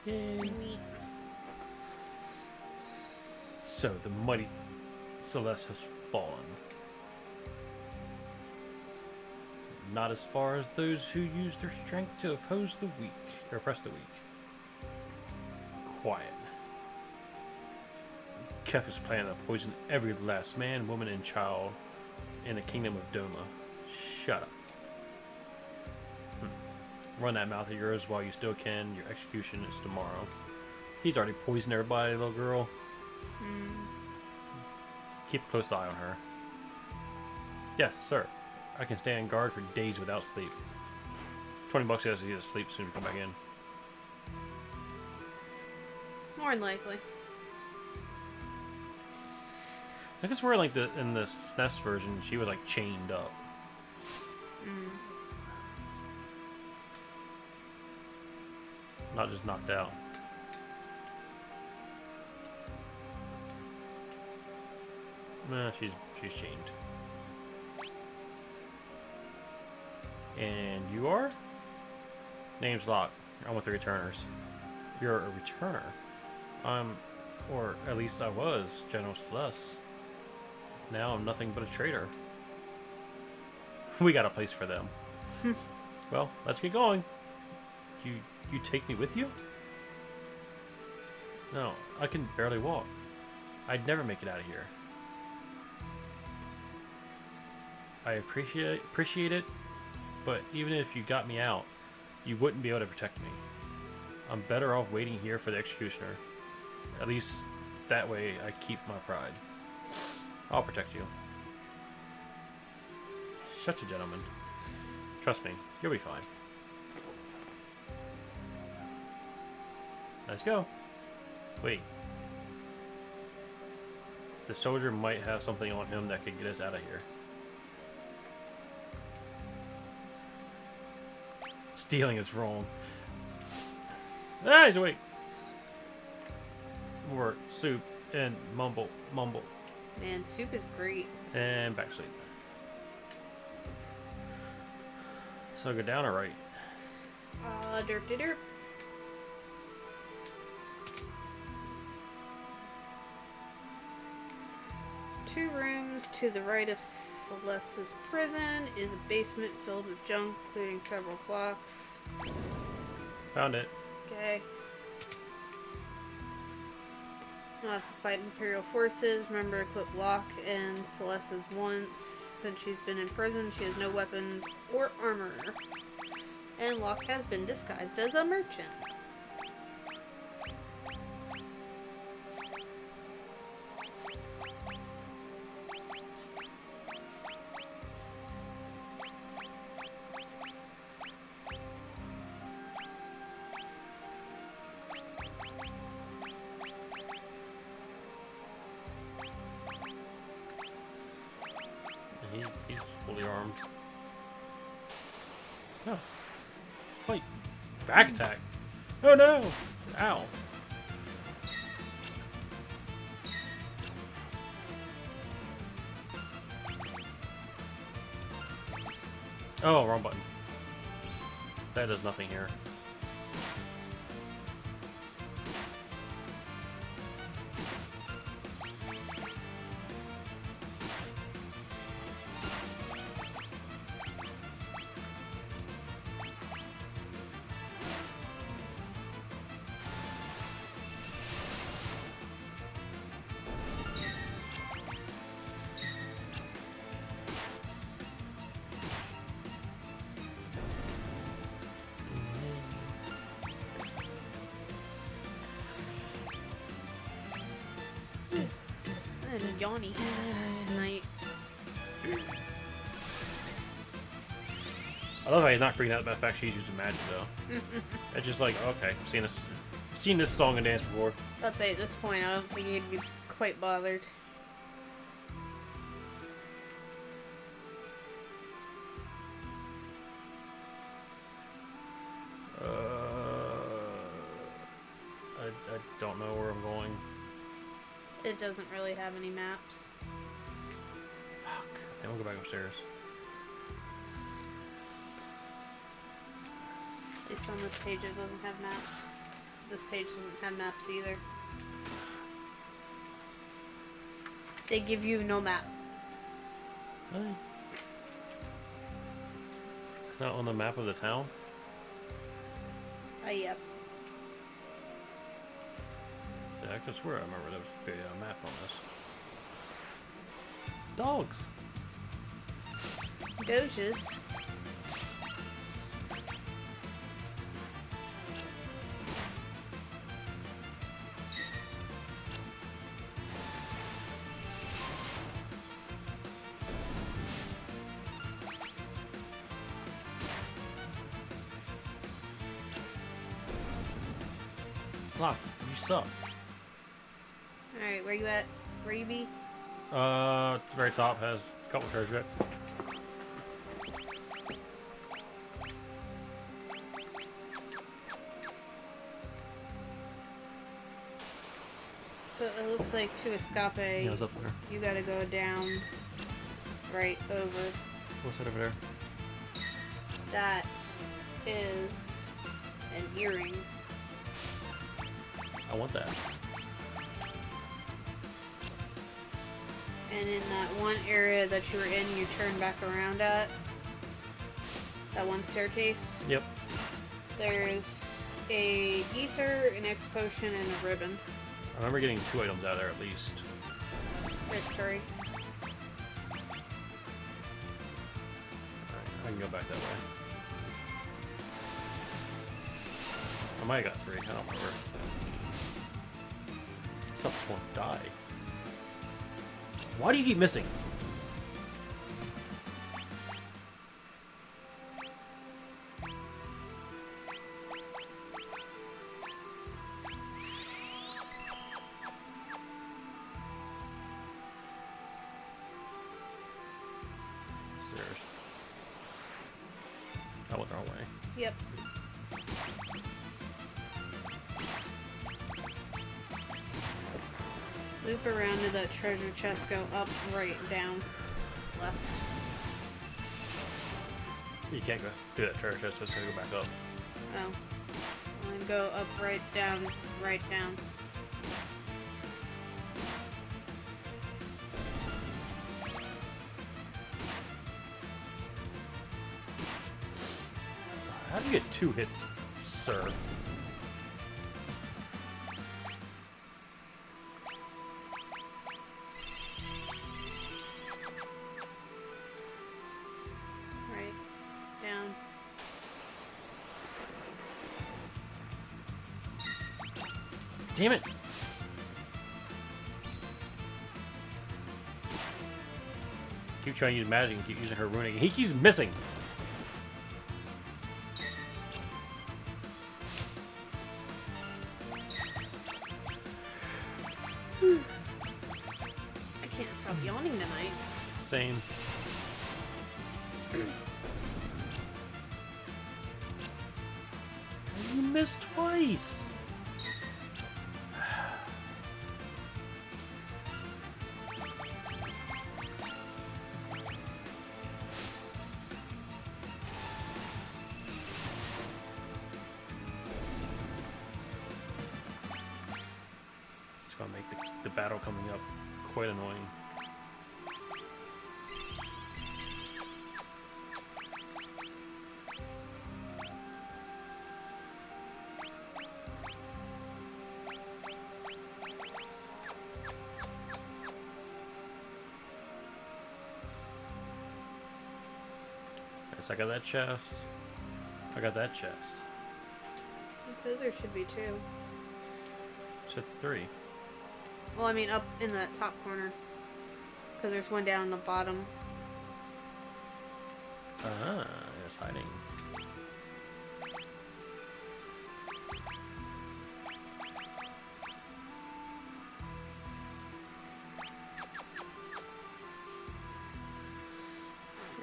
Yay. So the mighty Celes has fallen. Not as far as those who use their strength to oppose the weak, or oppress the weak. Quiet. Kefka's plan to poison every last man, woman, and child in the kingdom of Doma. Shut up. Run that mouth of yours while you still can. Your execution is tomorrow. He's already poisoned everybody, little girl. Keep a close eye on her. Yes, sir. I can stand guard for days without sleep. $20 he has to sleep soon to come back in. More than likely. I guess we're like in the SNES version, she was like chained up. Not just knocked out. Nah, she's chained. And you are? Name's locked. I'm with the returners. You're a returner. Or at least I was, General Celes. Now I'm nothing but a traitor. We got a place for them. Well, let's get going. You take me with you? No, I can barely walk. I'd never make it out of here. I appreciate it, but even if you got me out, you wouldn't be able to protect me. I'm better off waiting here for the executioner. At least that way I keep my pride. I'll protect you. Such a gentleman. Trust me, you'll be fine. Let's go. Wait. The soldier might have something on him that could get us out of here. Stealing is wrong. Ah, he's awake. More soup and mumble. Man, soup is great. And back sleep. So go down or right? Derp. 2 rooms to the right of Celeste's prison is a basement filled with junk, including several clocks. Found it. Okay. You'll have to fight Imperial forces. Remember to equip Locke and Celeste's once. Since she's been in prison, she has no weapons or armor. And Locke has been disguised as a merchant. He's fully armed. Oh. Fight. Back attack. Oh no! Ow. Oh, wrong button. That does nothing here. I'm yawny tonight. I love how he's not freaking out about the fact she's using magic, though. It's just like, okay, seen this song and dance before. I'd say at this point, I don't think he'd be quite bothered. I don't know where I'm going. It doesn't really have any maps. Fuck. And we'll go back upstairs. At least on this page it doesn't have maps. This page doesn't have maps either. They give you no map. Really? It's not on the map of the town? Yep. See, I could swear I remember there was a map on this. Dogs! Doges. Lock, you suck. Alright, where you at? Where you be? Very top has a couple treasure bit. So it looks like to escape, Yeah, it was up there. you gotta go down, right over. What's that over there? That is an earring. I want that. And in that one area that you were in, you turn back around at. That one staircase. Yep. There's a ether, an X potion, and a ribbon. I remember getting 2 items out of there at least. Right, sorry. Alright, I can go back that way. I might have got 3, I don't remember. Stuff just won't die. Why do you keep missing? Stairs. I went the wrong way. Yep. Loop around to that treasure chest, go up, right, down, left. You can't go through that treasure chest, just gotta go back up. Oh. And then go up, right, down, right, down. How do you get 2 hits, sir? Right, down. Damn it! Keep trying to use magic and keep using her ruining. He keeps missing. I can't stop yawning tonight. Same. You missed twice. gonna make the battle coming up quite annoying. Yes, I got that chest. I got that chest. It says there should be 2. Said 3. Well, I mean up in the top corner. Because there's one down in the bottom. Ah, it's hiding.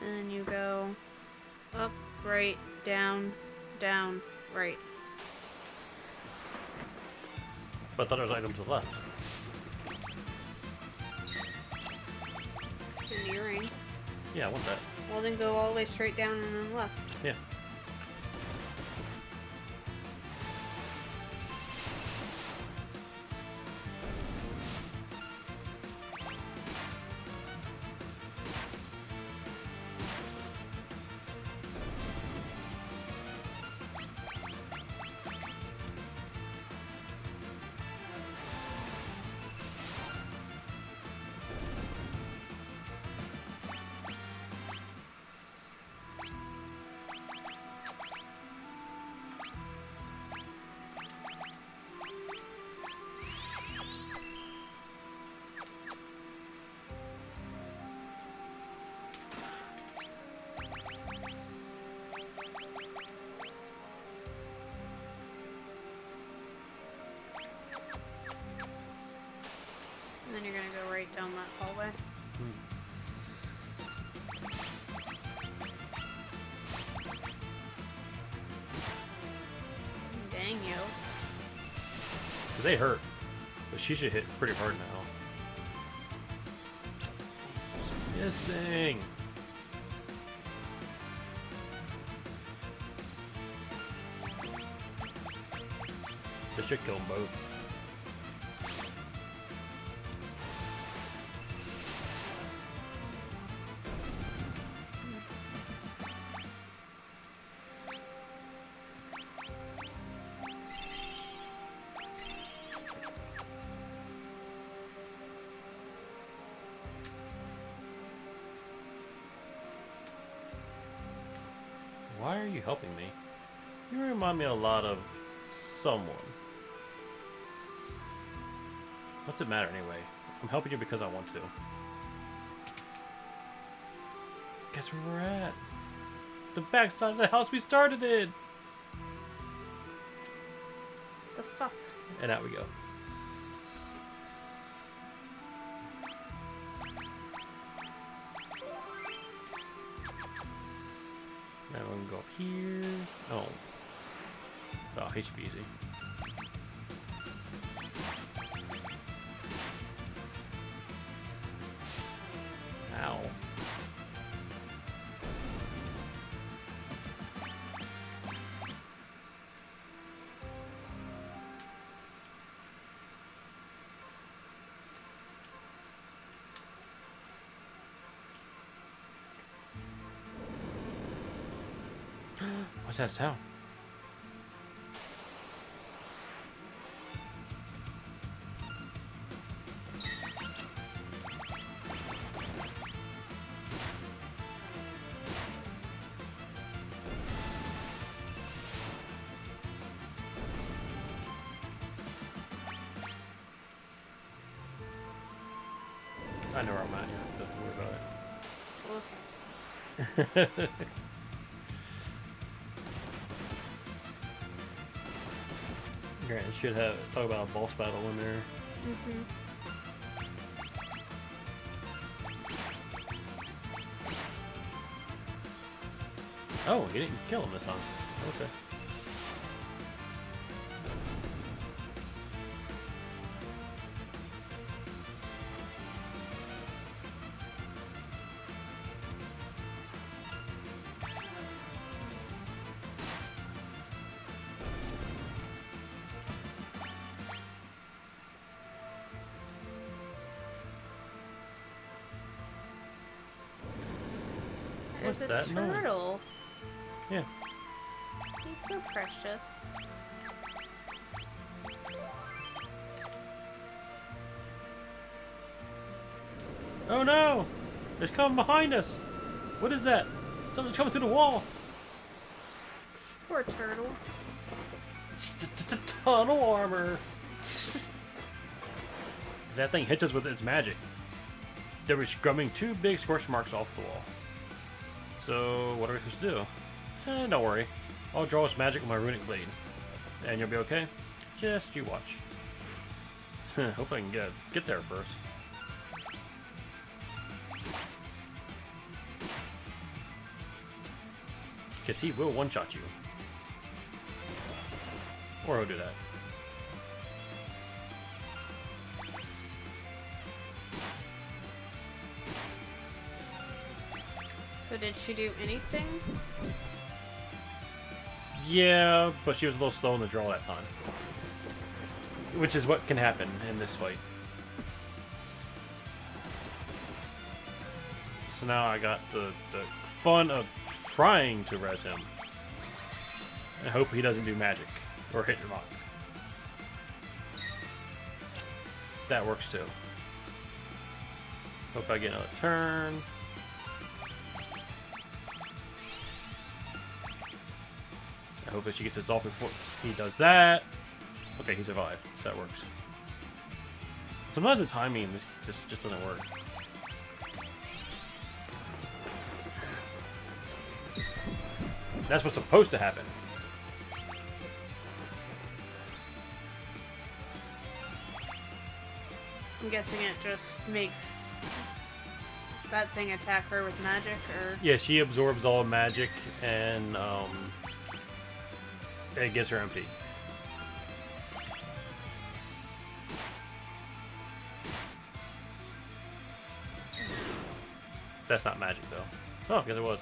And then you go up, right, down, down, right. But I thought there was an item to the left. An earring. Yeah, I want that. Well, then go all the way straight down and then left. Yeah. And then you're going to go right down that hallway. Dang you. They hurt. But she should hit pretty hard now. Missing. This should kill them both. Why are you helping me? You remind me a lot of someone. What's it matter anyway? I'm helping you because I want to. Guess where we're at? The backside of the house we started in! The fuck? And out we go. Now we can go up here. Oh. Oh, he should be easy. Ow. What's that sound? I know where I'm at. Don't worry about it. Okay. Grant should have talk about a boss battle in there. Mm-hmm. Oh, he didn't kill him this time. Okay. There's a that noise? turtle. Yeah. He's so precious. Oh no! There's coming behind us! What is that? Something's coming through the wall! Poor turtle. Tunnel armor! That thing hits us with its magic. They were scrubbing 2 big scorch marks off the wall. So, what are we supposed to do? Don't worry. I'll draw this magic with my runic blade. And you'll be okay? Just you watch. Hopefully I can get there first. Because he will one-shot you. Or he'll do that. So did she do anything? Yeah, but she was a little slow in the draw that time. Which is what can happen in this fight. So now I got the fun of trying to res him. I hope he doesn't do magic. Or hit your rock. That works too. Hope I get another turn. I hope that she gets this off before he does that. Okay, he survived, so that works. Sometimes the timing this just doesn't work. That's what's supposed to happen. I'm guessing it just makes that thing attack her with magic, or... Yeah, she absorbs all magic, and it gets her MP. That's not magic, though. Oh, I guess it was.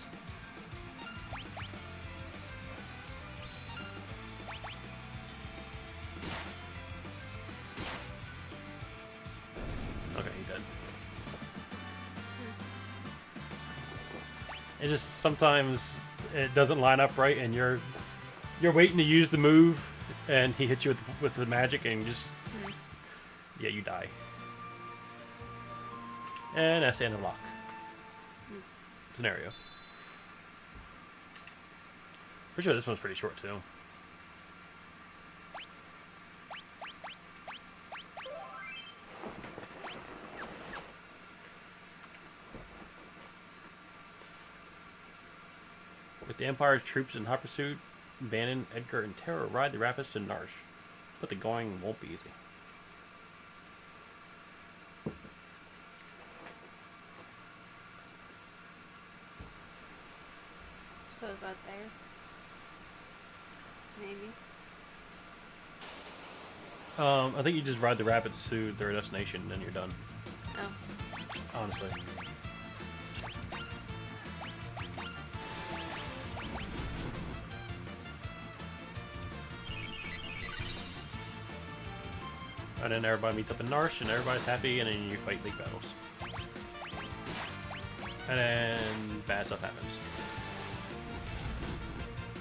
Okay, he's dead. It just sometimes it doesn't line up right, and you're waiting to use the move, and he hits you with the magic, and just yeah, you die. And that's the end of lock. Scenario. Pretty sure this one's pretty short too. With the Empire's troops in hot pursuit, Bannon, Edgar, and Terra ride the rapids to Narsh, but the going won't be easy. So is that there? Maybe. I think you just ride the rapids to their destination, and then you're done. Oh. Honestly. And then everybody meets up in Narsh, and everybody's happy, and then you fight big battles. And then bad stuff happens.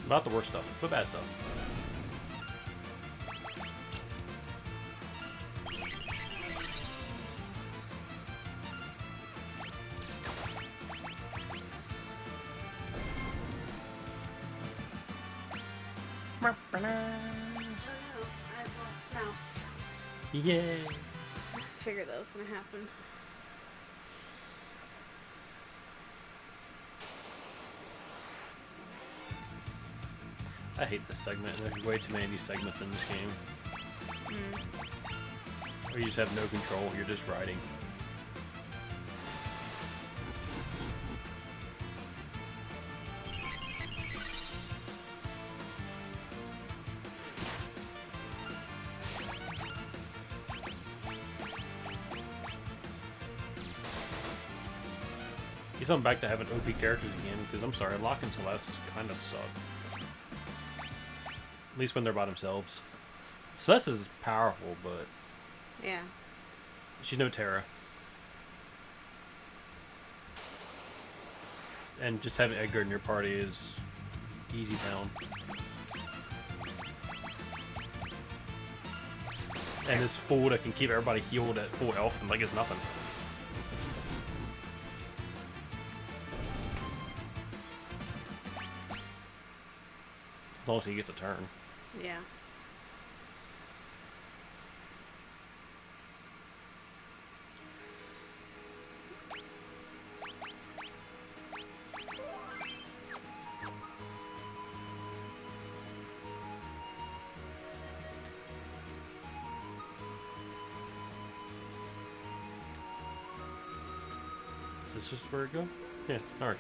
Not the worst stuff, but bad stuff. Oh no, I've lost mouse. Yay! I figured that was gonna happen. I hate this segment. There's way too many of these segments in this game. Where you just have no control, you're just riding. Guess I'm back to having OP characters again, because I'm sorry, Locke and Celeste kind of suck. At least when they're by themselves. Celeste is powerful, but Yeah. she's no Terra. And just having Edgar in your party is easy down. And this fool that can keep everybody healed at full health and like it's nothing. As long as he gets a turn. Yeah. Is this just where it go? Yeah, Arch.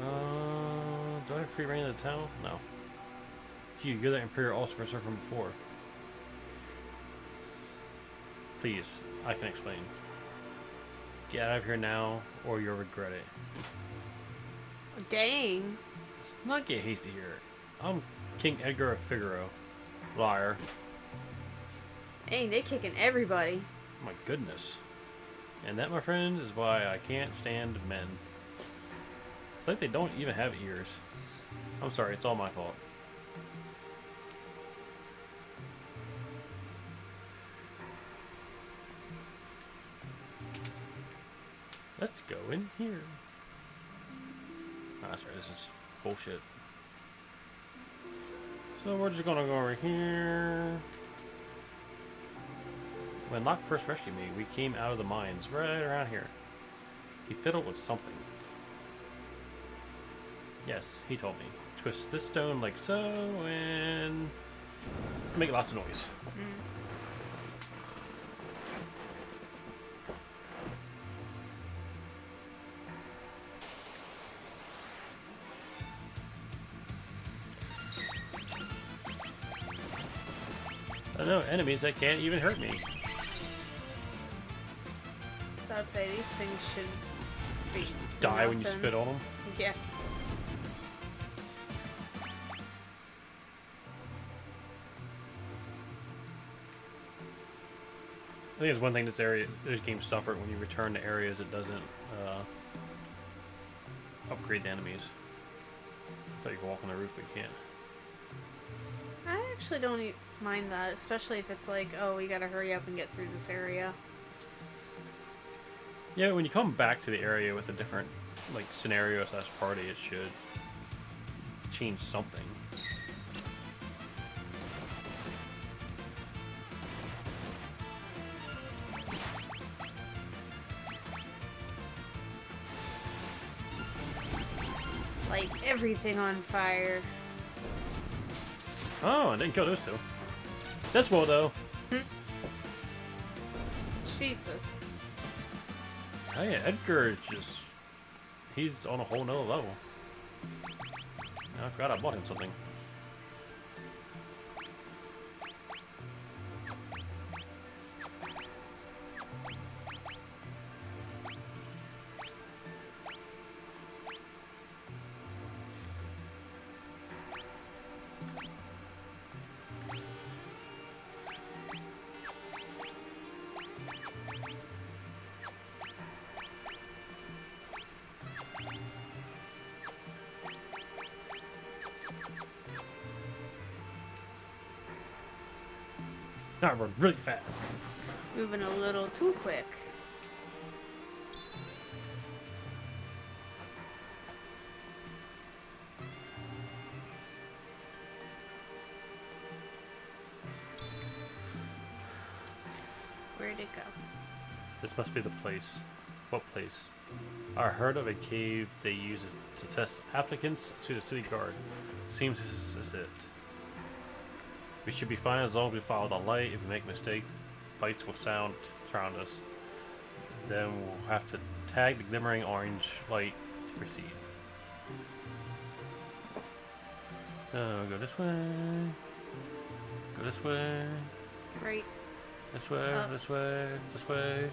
Do I have free reign of the town? No. Gee, you're the Imperial officer from before. Please, I can explain. Get out of here now, or you'll regret it. Dang. Let's not get hasty here. I'm King Edgar of Figaro. Liar. Dang, they kicking everybody. My goodness. And that, my friend, is why I can't stand men. It's like they don't even have ears. I'm sorry, it's all my fault. Let's go in here. Oh, sorry, this is bullshit. So we're just gonna go over here. When Locke first rescued me, we came out of the mines right around here. He fiddled with something. Yes, he told me. Twist this stone like so, and make lots of noise. I know enemies that can't even hurt me. I'd say these things should be Just die when you nothing. spit on them. Yeah. I think it's one thing this game suffered when you return to areas it doesn't upgrade the enemies. I thought you could walk on the roof, but you can't. I actually don't mind that, especially if it's like, oh, we gotta hurry up and get through this area. Yeah, when you come back to the area with a different like scenario / party, it should change something. Like everything on fire. Oh, I didn't kill those two. That's well though. Jesus. Oh yeah, Edgar is just... he's on a whole nother level. I forgot I bought him something. Now I run really fast. Moving a little too quick. Where'd it go? This must be the place. What place? I heard of a cave they use it to test applicants to the city guard. Seems this is it. We should be fine as long as we follow the light. If we make a mistake, lights will surround us. Then we'll have to tag the glimmering orange light to proceed. Go this way. Go this way. Right. This way, Up. this way, this way.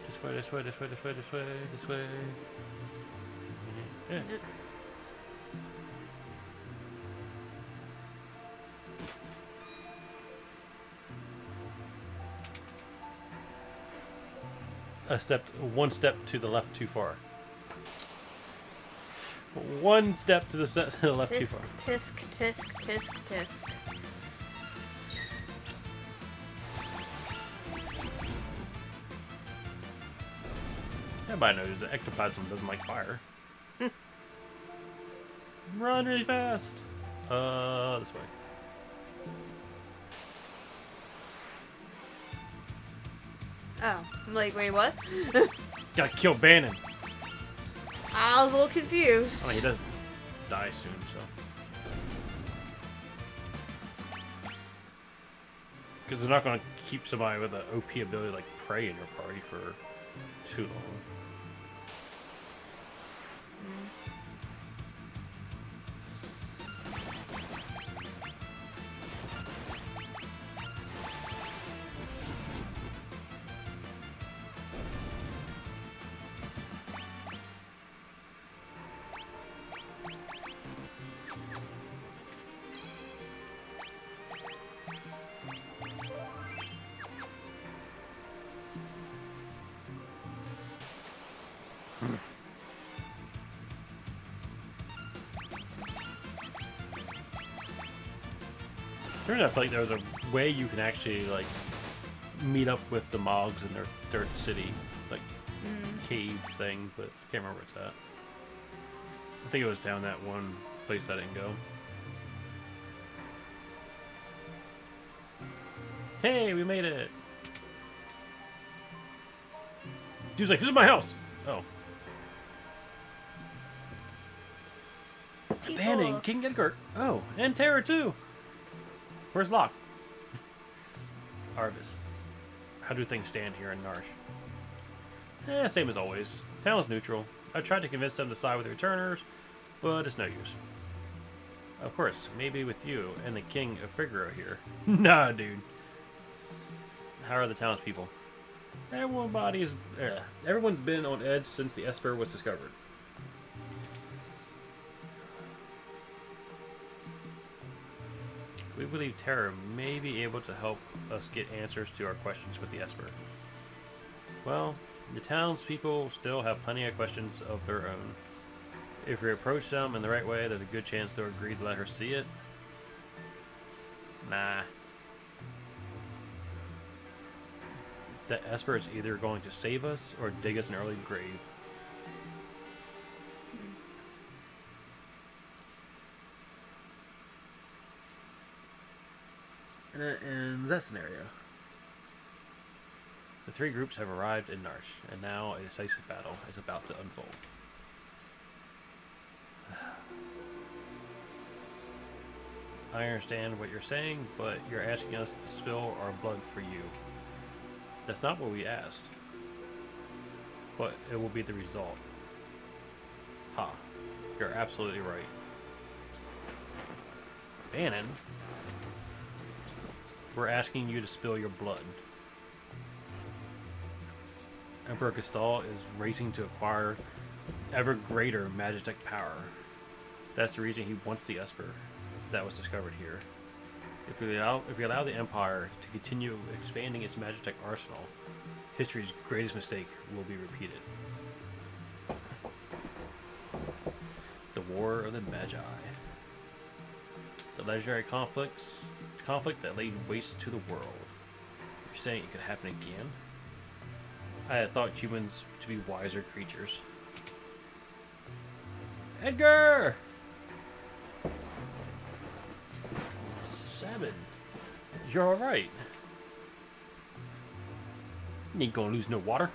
This way, this way, this way, this way, this way, this way. Yeah. one step to the left too far. One step to the left too far. Tisk, tisk, tisk, tisk. Everybody knows that ectoplasm doesn't like fire. Run really fast. This way. Oh, I'm like, wait, what? Gotta kill Bannon. I was a little confused. I mean, he does die soon, so. Because they're not gonna keep somebody with an OP ability like Prey in your party for too long. Turns out I feel like there was a way you can actually like meet up with the Mogs in their dirt city, like cave thing, but I can't remember where it's at. I think it was down that one place I didn't go. Hey, we made it! Dude's like, this is my house! Oh. Banning, King Edgar. Oh, and Terra too! Where's Locke? Arvis. How do things stand here in Narsh? Same as always. Town's neutral. I tried to convince them to side with the returners, but it's no use. Of course, maybe with you and the King of Figaro here. Nah, dude. How are the townspeople? Everyone's been on edge since the Esper was discovered. We believe Terra may be able to help us get answers to our questions with the Esper. Well, the townspeople still have plenty of questions of their own. If we approach them in the right way, there's a good chance they'll agree to let her see it. Nah. The Esper is either going to save us or dig us an early grave. In that scenario, the three groups have arrived in Narsh, and now a decisive battle is about to unfold. I understand what you're saying, but you're asking us to spill our blood for you. That's not what we asked, but it will be the result. Ha, you're absolutely right. Bannon? We're asking you to spill your blood. Emperor Gestal is racing to acquire ever greater Magitek power. That's the reason he wants the Esper that was discovered here. If we allow the Empire to continue expanding its Magitek arsenal, history's greatest mistake will be repeated. The War of the Magi. The legendary conflict that laid waste to the world. You're saying it could happen again? I had thought humans to be wiser creatures. Edgar! 7. You're alright. You ain't gonna lose no water.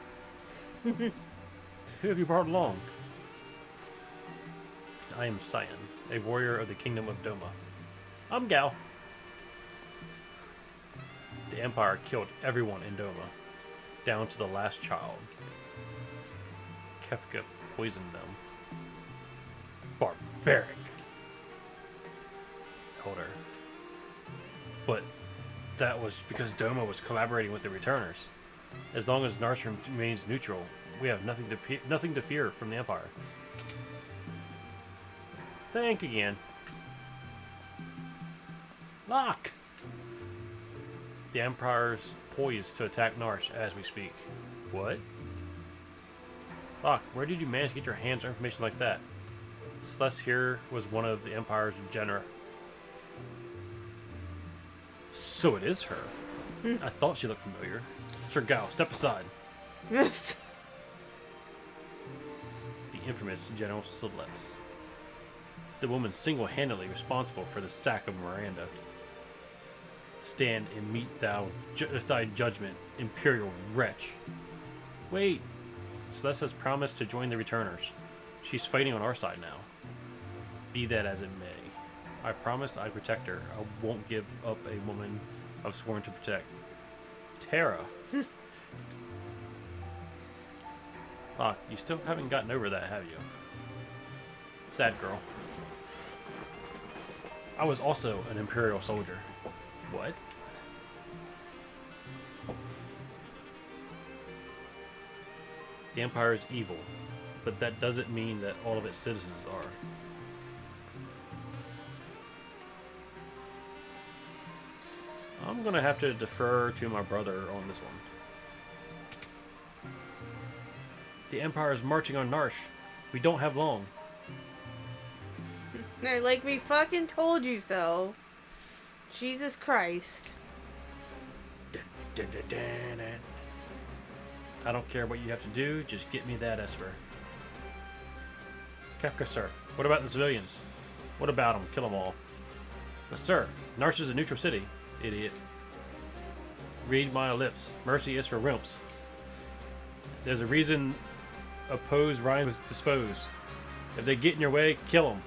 Who have you brought along? I am Cyan, a warrior of the kingdom of Doma. I'm Gal. The Empire killed everyone in Doma, down to the last child. Kefka poisoned them. Barbaric. Elder. But that was because Doma was collaborating with the Returners. As long as Narsh remains neutral, we have nothing to fear from the Empire. Think again. Locke! The Empire's poised to attack Narsh as we speak. What? Fuck, where did you manage to get your hands on information like that? Celes here was one of the Empire's genera. So it is her. I thought she looked familiar. Sir Gao, step aside. The infamous General Celes. The woman single-handedly responsible for the sack of Miranda. Stand and meet thy judgment, Imperial wretch. Wait. Celes has promised to join the returners. She's fighting on our side now. Be that as it may. I promised I'd protect her. I won't give up a woman I've sworn to protect. Terra. Ah, you still haven't gotten over that, have you? Sad girl. I was also an Imperial soldier. What? The Empire is evil, but that doesn't mean that all of its citizens are. I'm gonna have to defer to my brother on this one. The Empire is marching on Narsh. We don't have long. They're like, we fucking told you so. Jesus Christ. I don't care what you have to do, just get me that Esper. Kefka, sir. What about the civilians? What about them? Kill them all. But sir, Narsh is a neutral city. Idiot. Read my lips. Mercy is for wimps. There's a reason opposed Ryan was disposed. If they get in your way, kill them.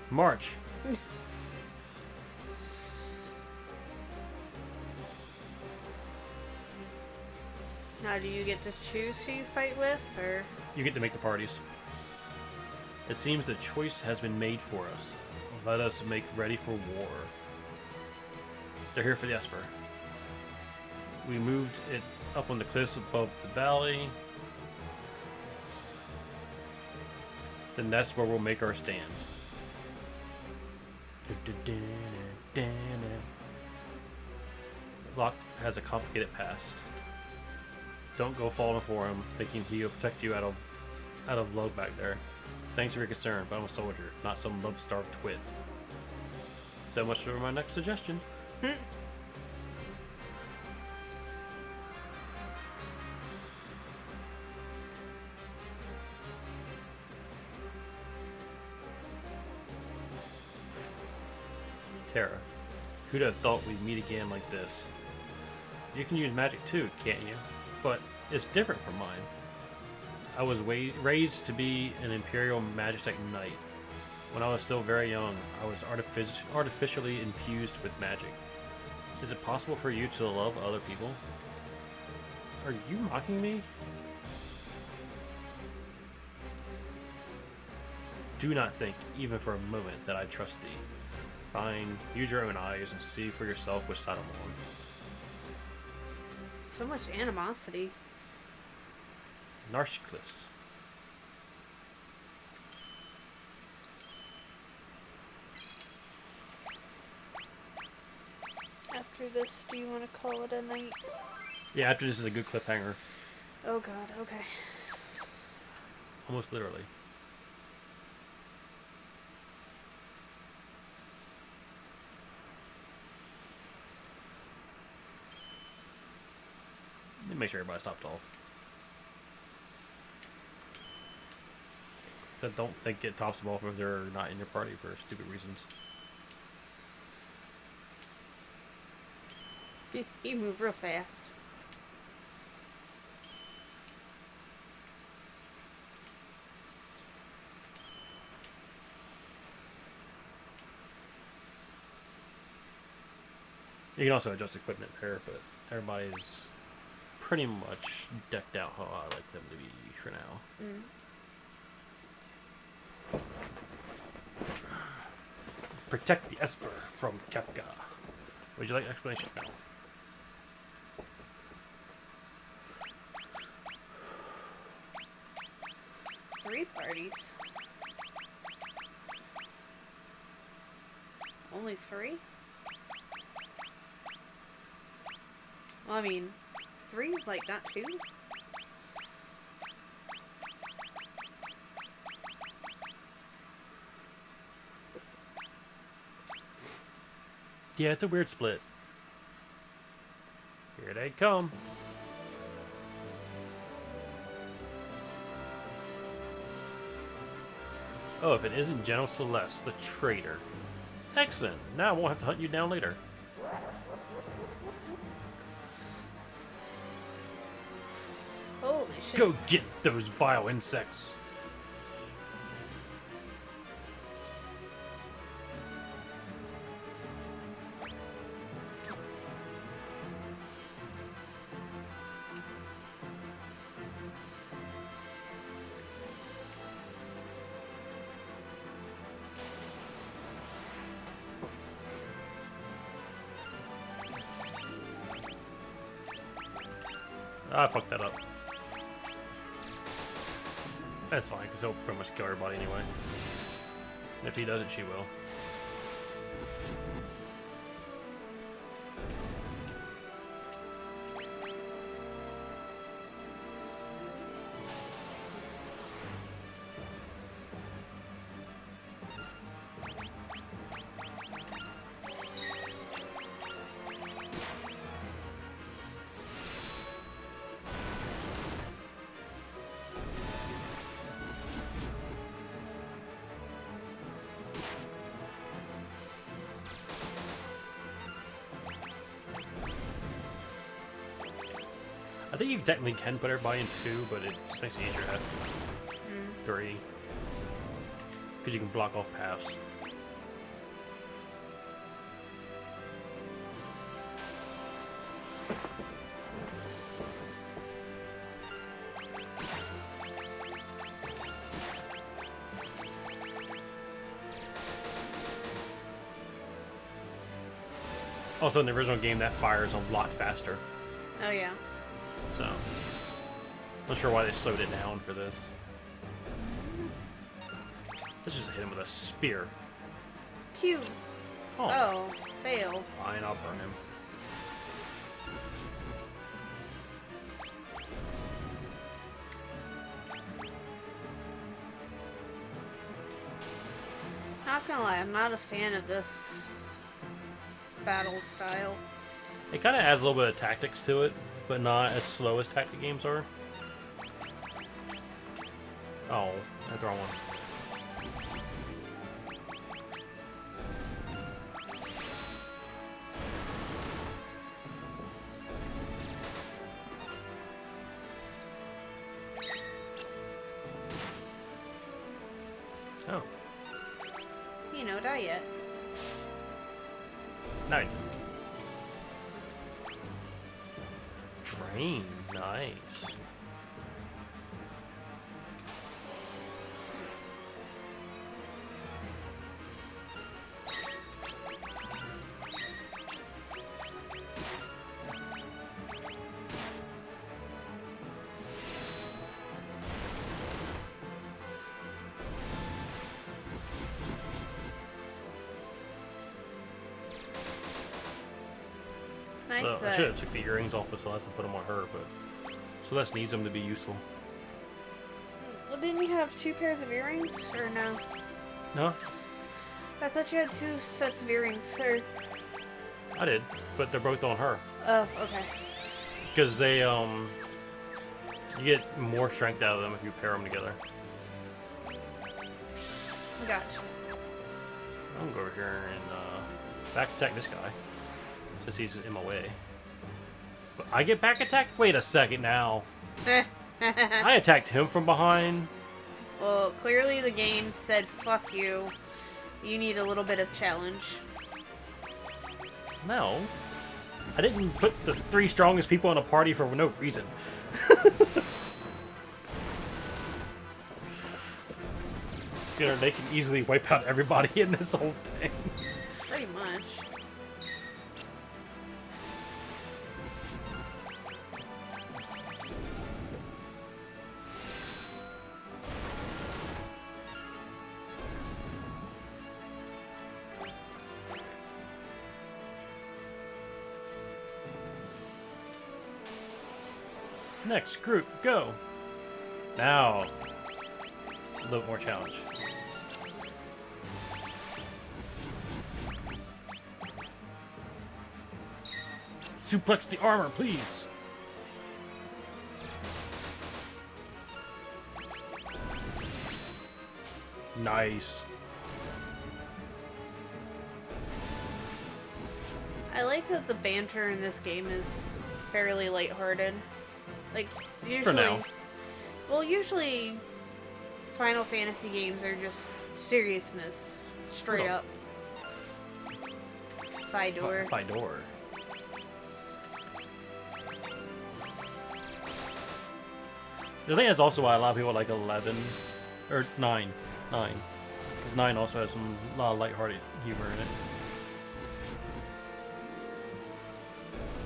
March. Now, do you get to choose who you fight with, or? You get to make the parties. It seems the choice has been made for us. Let us make ready for war. They're here for the Esper. We moved it up on the cliffs above the valley. Then that's where we'll make our stand. Locke has a complicated past. Don't go falling for him, thinking he'll protect you out of love back there. Thanks for your concern, but I'm a soldier, not some love-starved twit. So much for my next suggestion. Terra, who'd have thought we'd meet again like this? You can use magic too, can't you? But it's different from mine. I was raised to be an Imperial Magitech Knight. When I was still very young, I was artificially infused with magic. Is it possible for you to love other people? Are you mocking me? Do not think, even for a moment, that I trust thee. Fine, use your own eyes and see for yourself which side I'm on. So much animosity. Narsh Cliffs. After this, do you want to call it a night? Yeah, after this is a good cliffhanger. Oh god, okay. Almost literally. Let me make sure everybody stopped off. So don't think it tops them off if they're not in your party for stupid reasons. You move real fast. You can also adjust equipment here, but everybody's pretty much decked out how I like them to be for now. Mm. Protect the Esper from Kefka. Would you like explanation? No. 3 parties. Only 3? Well, I mean, 3? Like, not 2? Yeah, it's a weird split. Here they come. Oh, if it isn't General Celes, the traitor. Excellent. Now I won't have to hunt you down later. Holy shit. Go get those vile insects. I fucked that up. That's fine, because he'll pretty much kill everybody anyway. And if he doesn't, she will. I think you technically can put everybody in 2, but it just makes it easier to have 3. Because you can block off paths. Also, in the original game, that fires a lot faster. Oh, yeah. So, not sure why they slowed it down for this. Let's just hit him with a spear. Pew. Oh, fail. Fine, I'll burn him. Not gonna lie, I'm not a fan of this battle style. It kind of adds a little bit of tactics to it, but not as slow as tactic games are. Oh, I throw one. Oh. You know, die yet. No. Drain. Nice. Nice. Well, I should have took the earrings off of Celeste and put them on her, but Celeste needs them to be useful. Well, didn't you have 2 pairs of earrings, or no? No, I thought you had 2 sets of earrings, or... I did, but they're both on her. Oh, okay. Because they, you get more strength out of them if you pair them together. Gotcha. I'm gonna go over here and, back attack this guy. Since he's in my way. But I get back attacked? Wait a second now. I attacked him from behind. Well, clearly the game said, fuck you. You need a little bit of challenge. No. I didn't put the 3 strongest people in a party for no reason. So they can easily wipe out everybody in this whole thing. Pretty much. Next group, go. Now, a little more challenge. Suplex the armor, please. Nice. I like that the banter in this game is fairly lighthearted. Like, usually... For now. Well, usually Final Fantasy games are just seriousness. Straight Hold up. Fidor. Fidor. I think that's also why a lot of people like 11 or 9. 9. Because 9 also has some lot of lighthearted humor in it.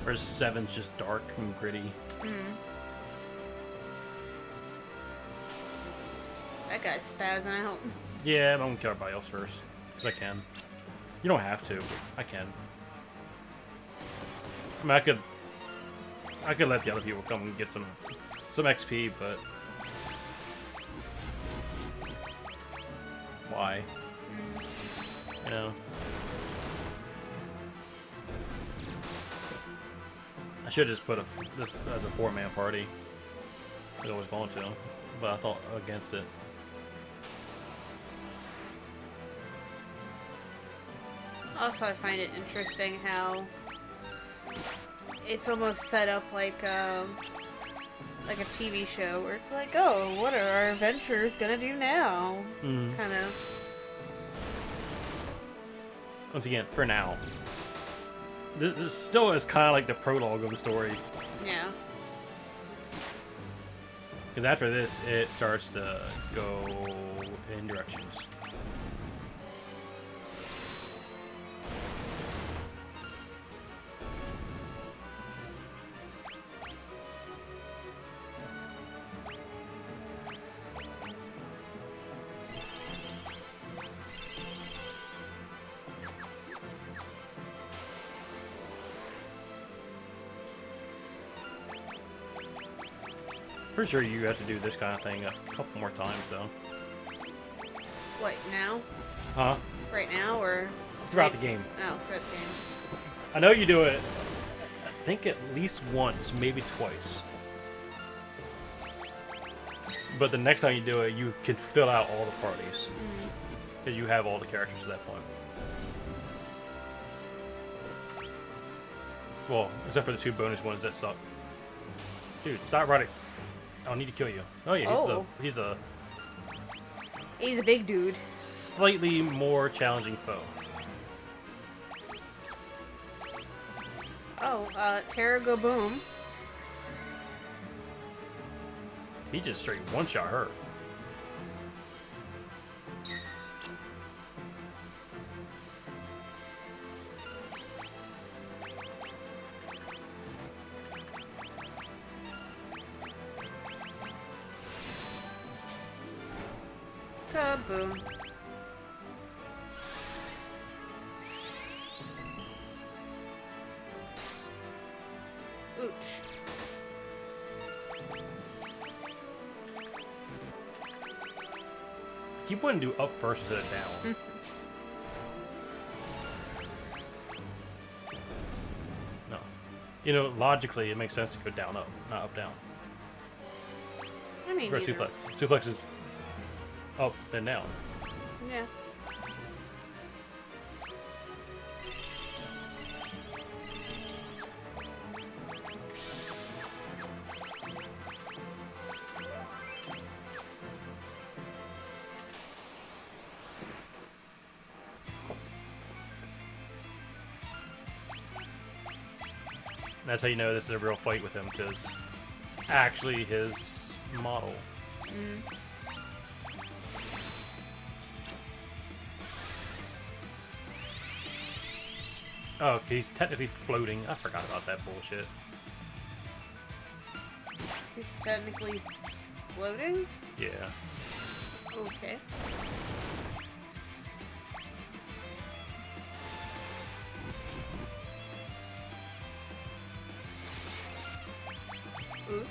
Whereas 7's just dark and gritty. That guy's spazzing out. Yeah, I'm gonna kill everybody else first. Because I can. You don't have to. I can. I mean, I could let the other people come and get some XP, but why? You know. I should just put this as a 4-man party. I was going to, but I thought against it. Also, I find it interesting how it's almost set up like a TV show where it's like, oh, what are our adventurers gonna do now? Kind of. Once again, for now. This still is kind of like the prologue of the story. Yeah. Because after this, it starts to go in directions. Pretty sure you have to do this kind of thing a couple more times, though. What, now? Huh? Right now, or? Throughout the game. Oh, throughout the game. I know you do it, I think at least once, maybe twice. But the next time you do it, you can fill out all the parties. Because you have all the characters at that point. Well, except for the 2 bonus ones that suck. Dude, stop running. I don't need to kill you. Oh yeah, he's a big dude. Slightly more challenging foe. Oh, Terra go boom. He just straight one-shot her. Kaboom. Ooch. Keep wanting to do up first instead of down. No. You know, logically, it makes sense to go down up, not up down. I mean, Or suplex. Suplex is up then down. Yeah. And that's how you know this is a real fight with him, because it's actually his model. Oh, okay, he's technically floating. I forgot about that bullshit. He's technically floating? Yeah. Okay. Ooch.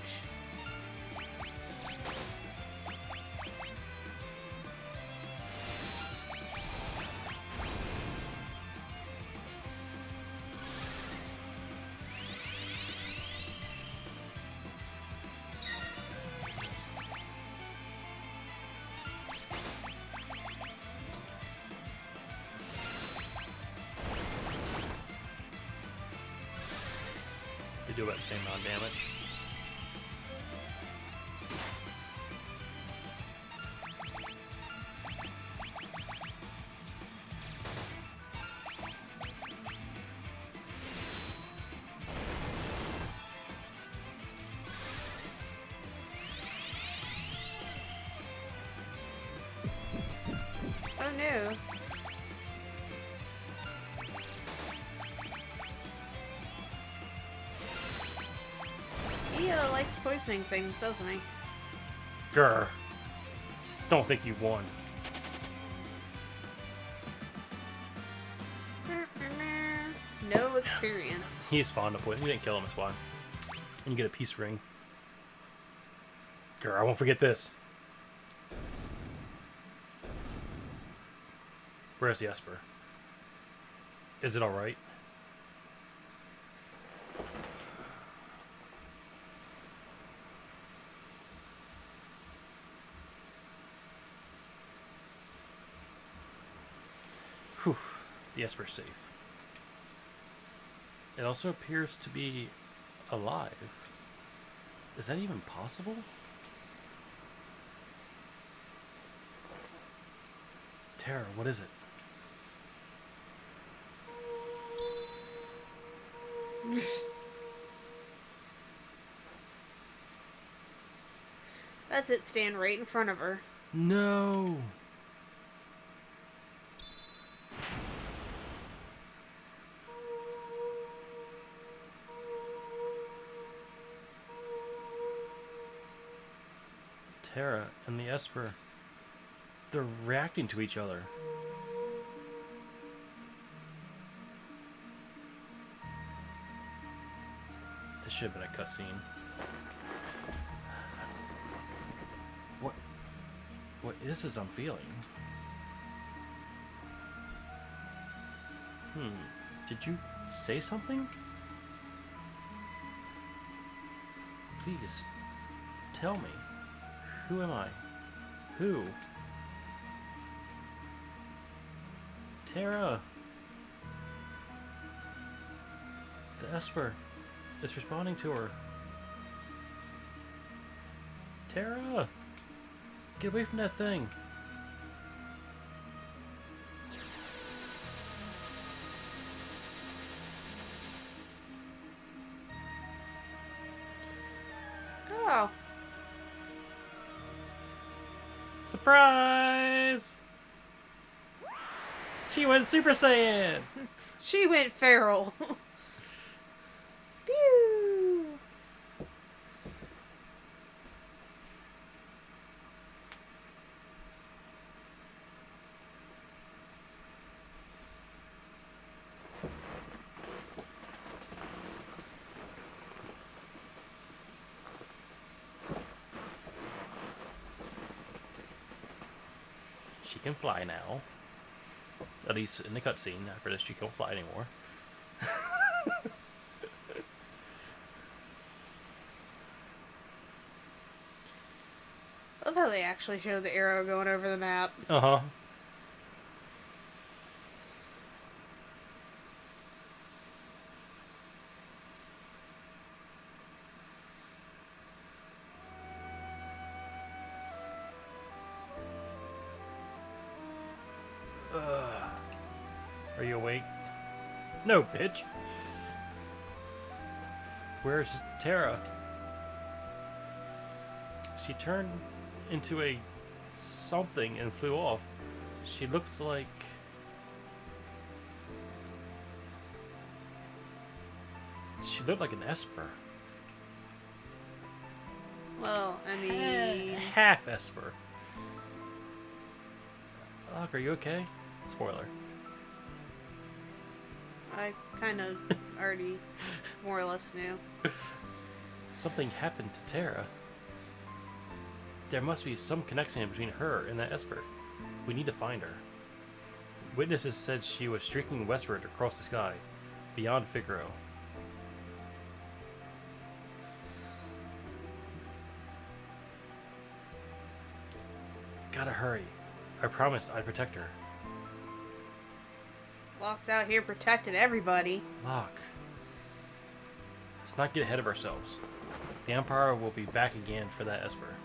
They do about the same amount of damage. Oh no. He likes poisoning things, doesn't he? Grr. Don't think you won. No experience. He's fond of poison. You didn't kill him, it's fine. And you get a peace ring. Grr, I won't forget this. Where's the Esper? Is it alright? Whew. The Esper's safe. It also appears to be alive. Is that even possible? Terra, what is it? That's it, stand right in front of her. No! Terra and the Esper, they're reacting to each other. This should have been a cutscene. What is this I'm feeling? Did you say something? Please, tell me. Who am I? Who? Terra! The Esper is responding to her. Terra! Get away from that thing! Oh. Surprise! She went Super Saiyan! She went feral. Pew! She can fly now. At least in the cutscene. After this, she can't fly anymore. I love how they actually show the arrow going over the map. Uh-huh. Are you awake? No, bitch. Where's Terra? She turned into a something and flew off. She looked like... She looked like an Esper. Well, I mean... Half Esper. Locke, are you okay? Spoiler. I kind of already more or less knew. Something happened to Terra. There must be some connection between her and that Esper. We need to find her. Witnesses said she was streaking westward across the sky, beyond Figaro. Gotta hurry. I promised I'd protect her. Locke's out here protecting everybody. Locke. Let's not get ahead of ourselves. The Empire will be back again for that Esper.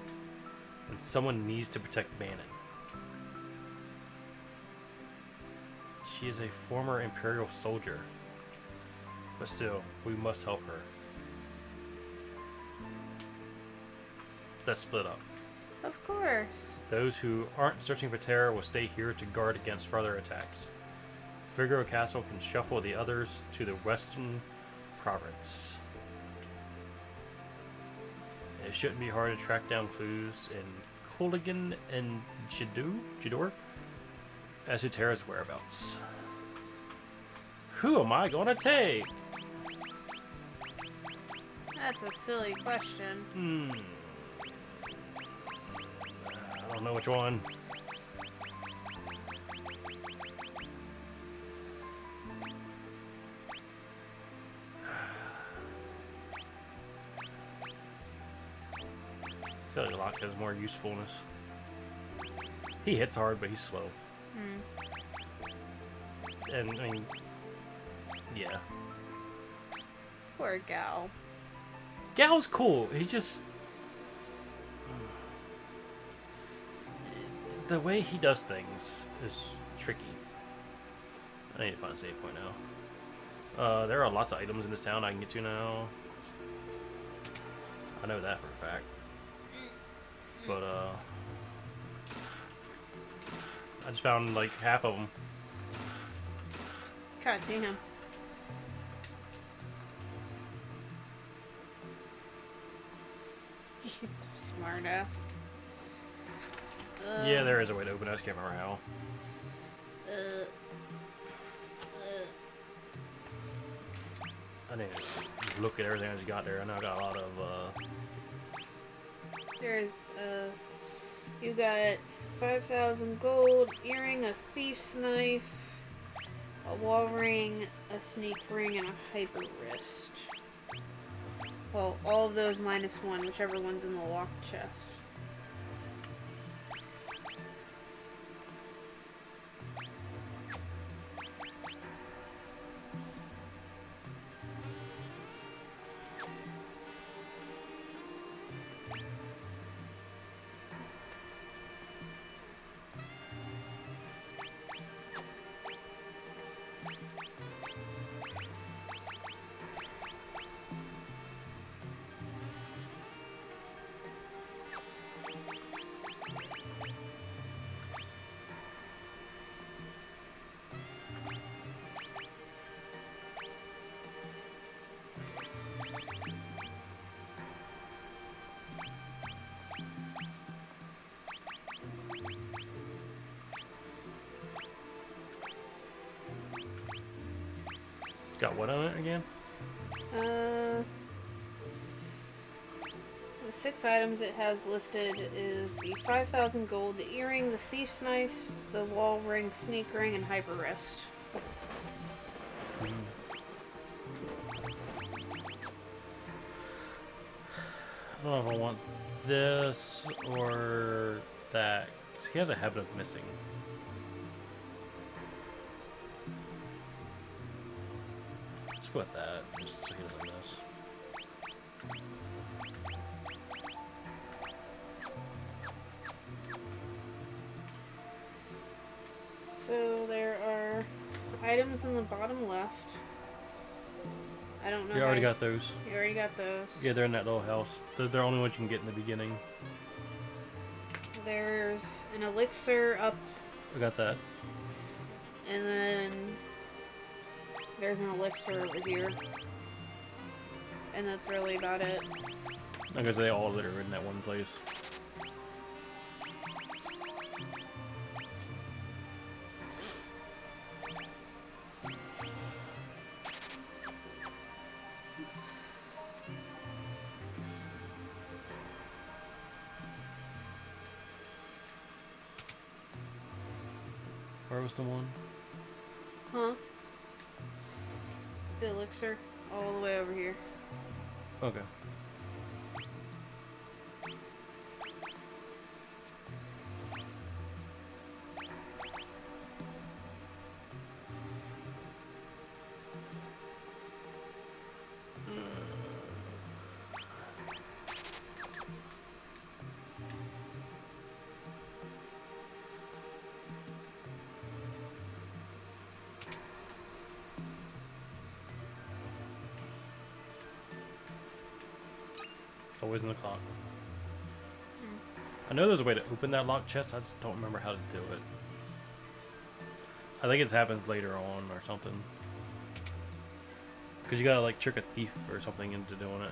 And someone needs to protect Bannon. She is a former Imperial soldier. But still, we must help her. Let's split up. Of course. Those who aren't searching for Terra will stay here to guard against further attacks. Figaro Castle can shuffle the others to the western province. It shouldn't be hard to track down clues in Cooligan and Jador as to Terra's whereabouts. Who am I gonna take? That's a silly question. I don't know which one. I feel like Locke has more usefulness. He hits hard, but he's slow. And, I mean, yeah. Poor Gal. Gal's cool. He just... The way he does things is tricky. I need to find a save point now. There are lots of items in this town I can get to now. I know that for a fact. But, I just found, like, half of them. God damn. Smart ass. Yeah, there is a way to open it. I just can't remember how. I need to look at everything I just got there. I know I got a lot of, There's, you got 5,000 gold, earring, a thief's knife, a wall ring, a sneak ring, and a hyper wrist. Well, all of those minus one, whichever one's in the locked chest. got what on it again? The 6 items it has listed is the 5,000 gold, the earring, the thief's knife, the wall ring, sneak ring, and hyper wrist. I don't know if I want this or that. 'Cause he has a habit of missing. Let's go with that, just so he doesn't miss. So there are items in the bottom left. I don't know. You already got those. You already got those. Yeah, they're in that little house. They're the only ones you can get in the beginning. There's an elixir up, I got that. and then there's an elixir over here. And that's really about it. I guess they all litter in that one place. Where was the one? Huh? The elixir, all the way over here. Okay. always in the clock. I know there's a way to open that locked chest. I just don't remember how to do it. I think it happens later on or something. Because you gotta like trick a thief or something into doing it.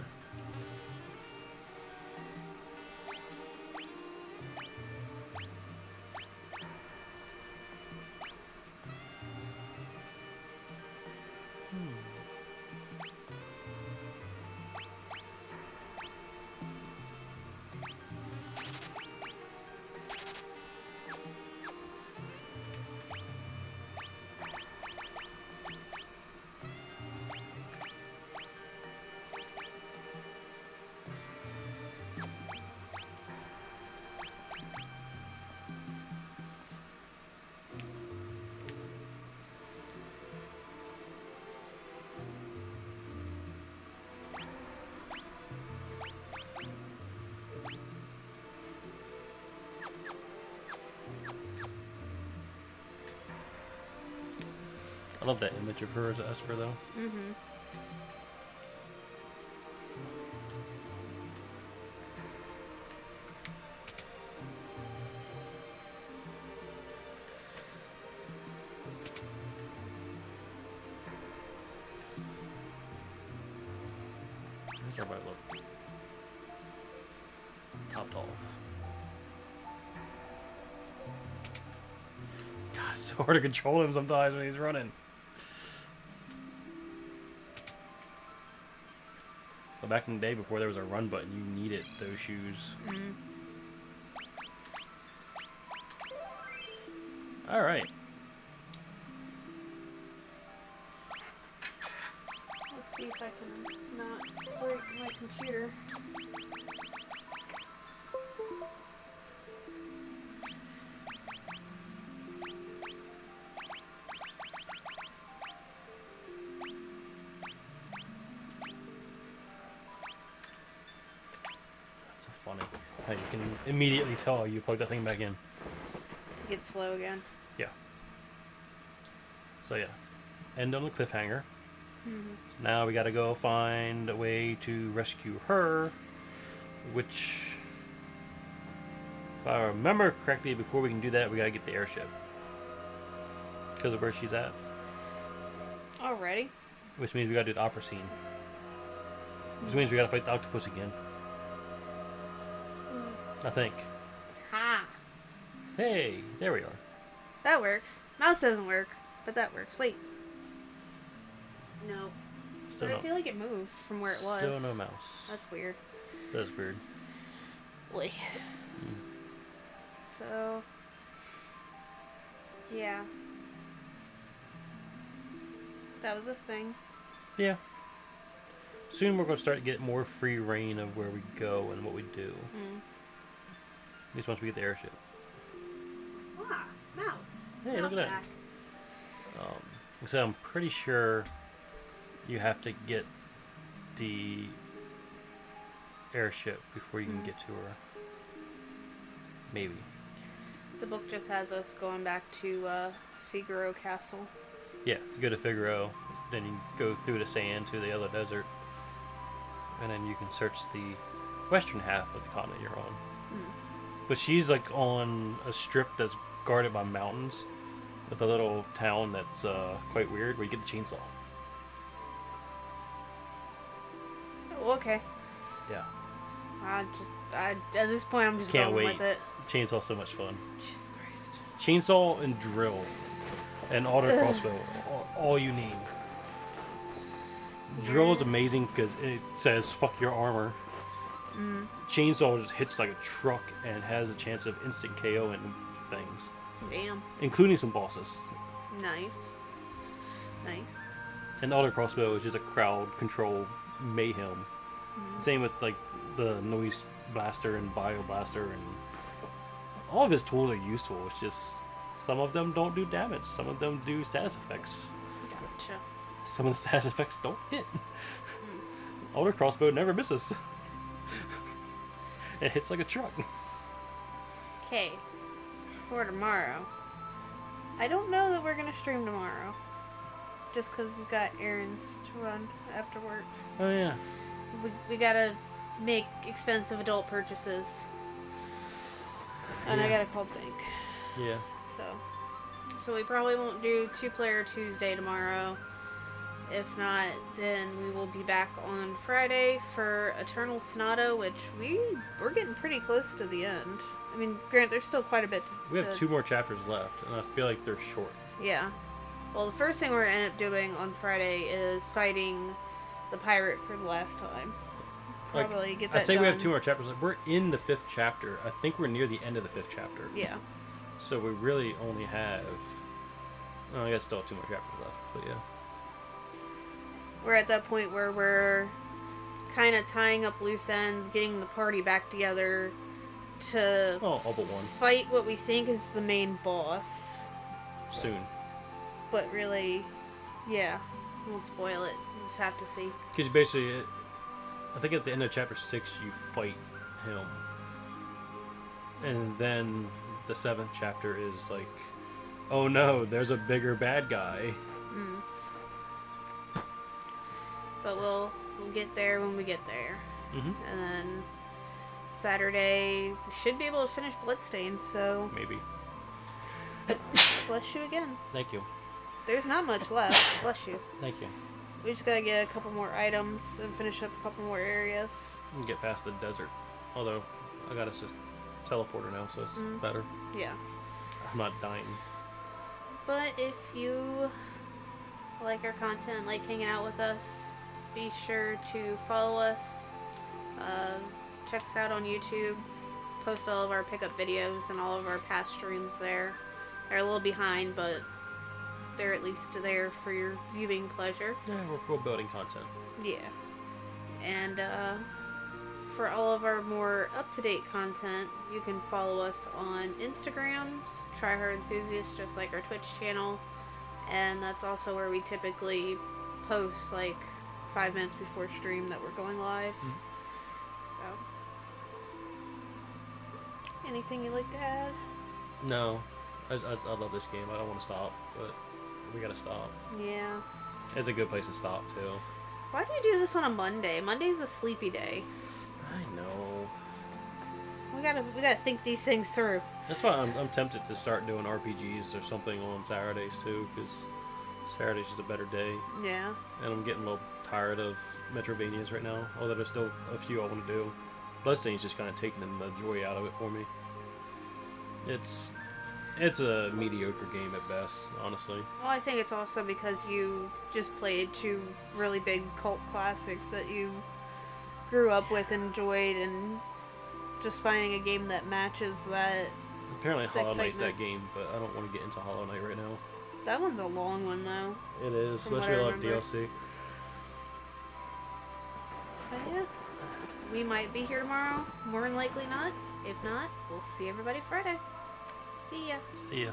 I love that image of her as an Esper, though. Mm-hmm. How's everybody look? Topped off. God, it's so hard to control him sometimes when he's running. But back in the day, before there was a run button, you needed those shoes. Mm. All right. Let's see if I can not break my computer. That's so funny how you can immediately tell you plug that thing back in. Get slow again. Yeah. So yeah, end on the cliffhanger. Mm-hmm. So now we gotta go find a way to rescue her, which, if I remember correctly, before we can do that, we gotta get the airship. Because of where she's at. Alrighty. Which means we gotta do the opera scene. Which means we gotta fight the octopus again. I think. Ha! Hey, there we are. That works. Mouse doesn't work, but that works. Wait. No. Still But no, I feel like it moved from where it was. still no mouse. That's weird. That's weird. Boy. So. Yeah. That was a thing. Yeah. Soon we're going to start to get more free reign of where we go and what we do. Mm. At least once we get the airship. Ah, mouse. Hey, mouse look at that. back. So I'm pretty sure you have to get the airship before you can get to her. Maybe. The book just has us going back to Figaro Castle. Yeah, you go to Figaro, then you go through the sand to the other desert, and then you can search the western half of the continent you're on. But she's like on a strip that's guarded by mountains, with a little town that's quite weird, where you get the chainsaw. Oh, okay. Yeah. At this point, I'm just Can't going wait. with it. Chainsaw's so much fun. Jesus Christ. Chainsaw and drill and auto crossbow, all you need. Drill is amazing because it says "fuck your armor." Chainsaw just hits like a truck and has a chance of instant KO and things, Damn. including some bosses. Nice. Nice. And auto crossbow is just a crowd control mayhem. Same with like the noise blaster and bio blaster, and all of his tools are useful. It's just some of them don't do damage, some of them do status effects, Gotcha. some of the status effects don't hit. Auto crossbow never misses. It hits like a truck. Okay. For tomorrow. I don't know that we're going to stream tomorrow. Just because we've got errands to run after work. Oh yeah. We gotta make expensive adult purchases. And I Yeah. gotta call the bank. Yeah. So we probably won't do 2-player Tuesday tomorrow. If not, then we will be back on Friday for Eternal Sonata, which we're getting pretty close to the end. I mean, granted, there's still quite a bit We have 2 more chapters left, and I feel like they're short. Yeah. Well, the first thing we're going to end up doing on Friday is fighting the pirate for the last time. Probably get that I say done. we have 2 more chapters left. We're in the 5th chapter. I think we're near the end of the 5th chapter. Yeah. So we really only have... Oh, I guess still have 2 more chapters left, but yeah. We're at that point where we're kind of tying up loose ends, getting the party back together to Oh, all but one. fight what we think is the main boss. Soon. But really, yeah, won't spoil it. You just have to see. Because basically, I think at the end of chapter 6, you fight him. And then the 7th chapter is like, oh no, there's a bigger bad guy. Mm. But we'll get there when we get there. Mm-hmm. And then Saturday, we should be able to finish Bloodstained, so Maybe. bless you again. Thank you. There's not much left. Bless you. Thank you. We just gotta get a couple more items and finish up a couple more areas. And get past the desert. Although, I got us a teleporter now, so it's better. Yeah. I'm not dying. But if you like our content, like hanging out with us, be sure to follow us. Check us out on YouTube. Post all of our pickup videos and all of our past streams there. They're a little behind, but they're at least there for your viewing pleasure. Yeah, we're building content. Yeah. And for all of our more up-to-date content, you can follow us on Instagram, Tryhard Enthusiasts, just like our Twitch channel. And that's also where we typically post like 5 minutes before stream that we're going live. So, anything you'd like to add? No. I love this game. I don't want to stop, but we gotta stop. Yeah. It's a good place to stop, too. Why do we do this on a Monday? Monday's a sleepy day. I know. We gotta think these things through. That's why I'm tempted to start doing RPGs or something on Saturdays, too, because Saturday's just a better day. Yeah. And I'm getting a little tired of Metrovanias right now, although there's still a few I want to do. Bloodstained's just kind of taking the joy out of it for me. It's a mediocre game at best, honestly. Well, I think it's also because you just played 2 really big cult classics that you grew up with and enjoyed, and it's just finding a game that matches that. Apparently Hollow Knight's that excitement. game, but I don't want to get into Hollow Knight right now. That one's a long one, though. It is, From what especially I like remember. DLC. But yeah, we might be here tomorrow. More than likely not. If not, we'll see everybody Friday. See ya. See ya.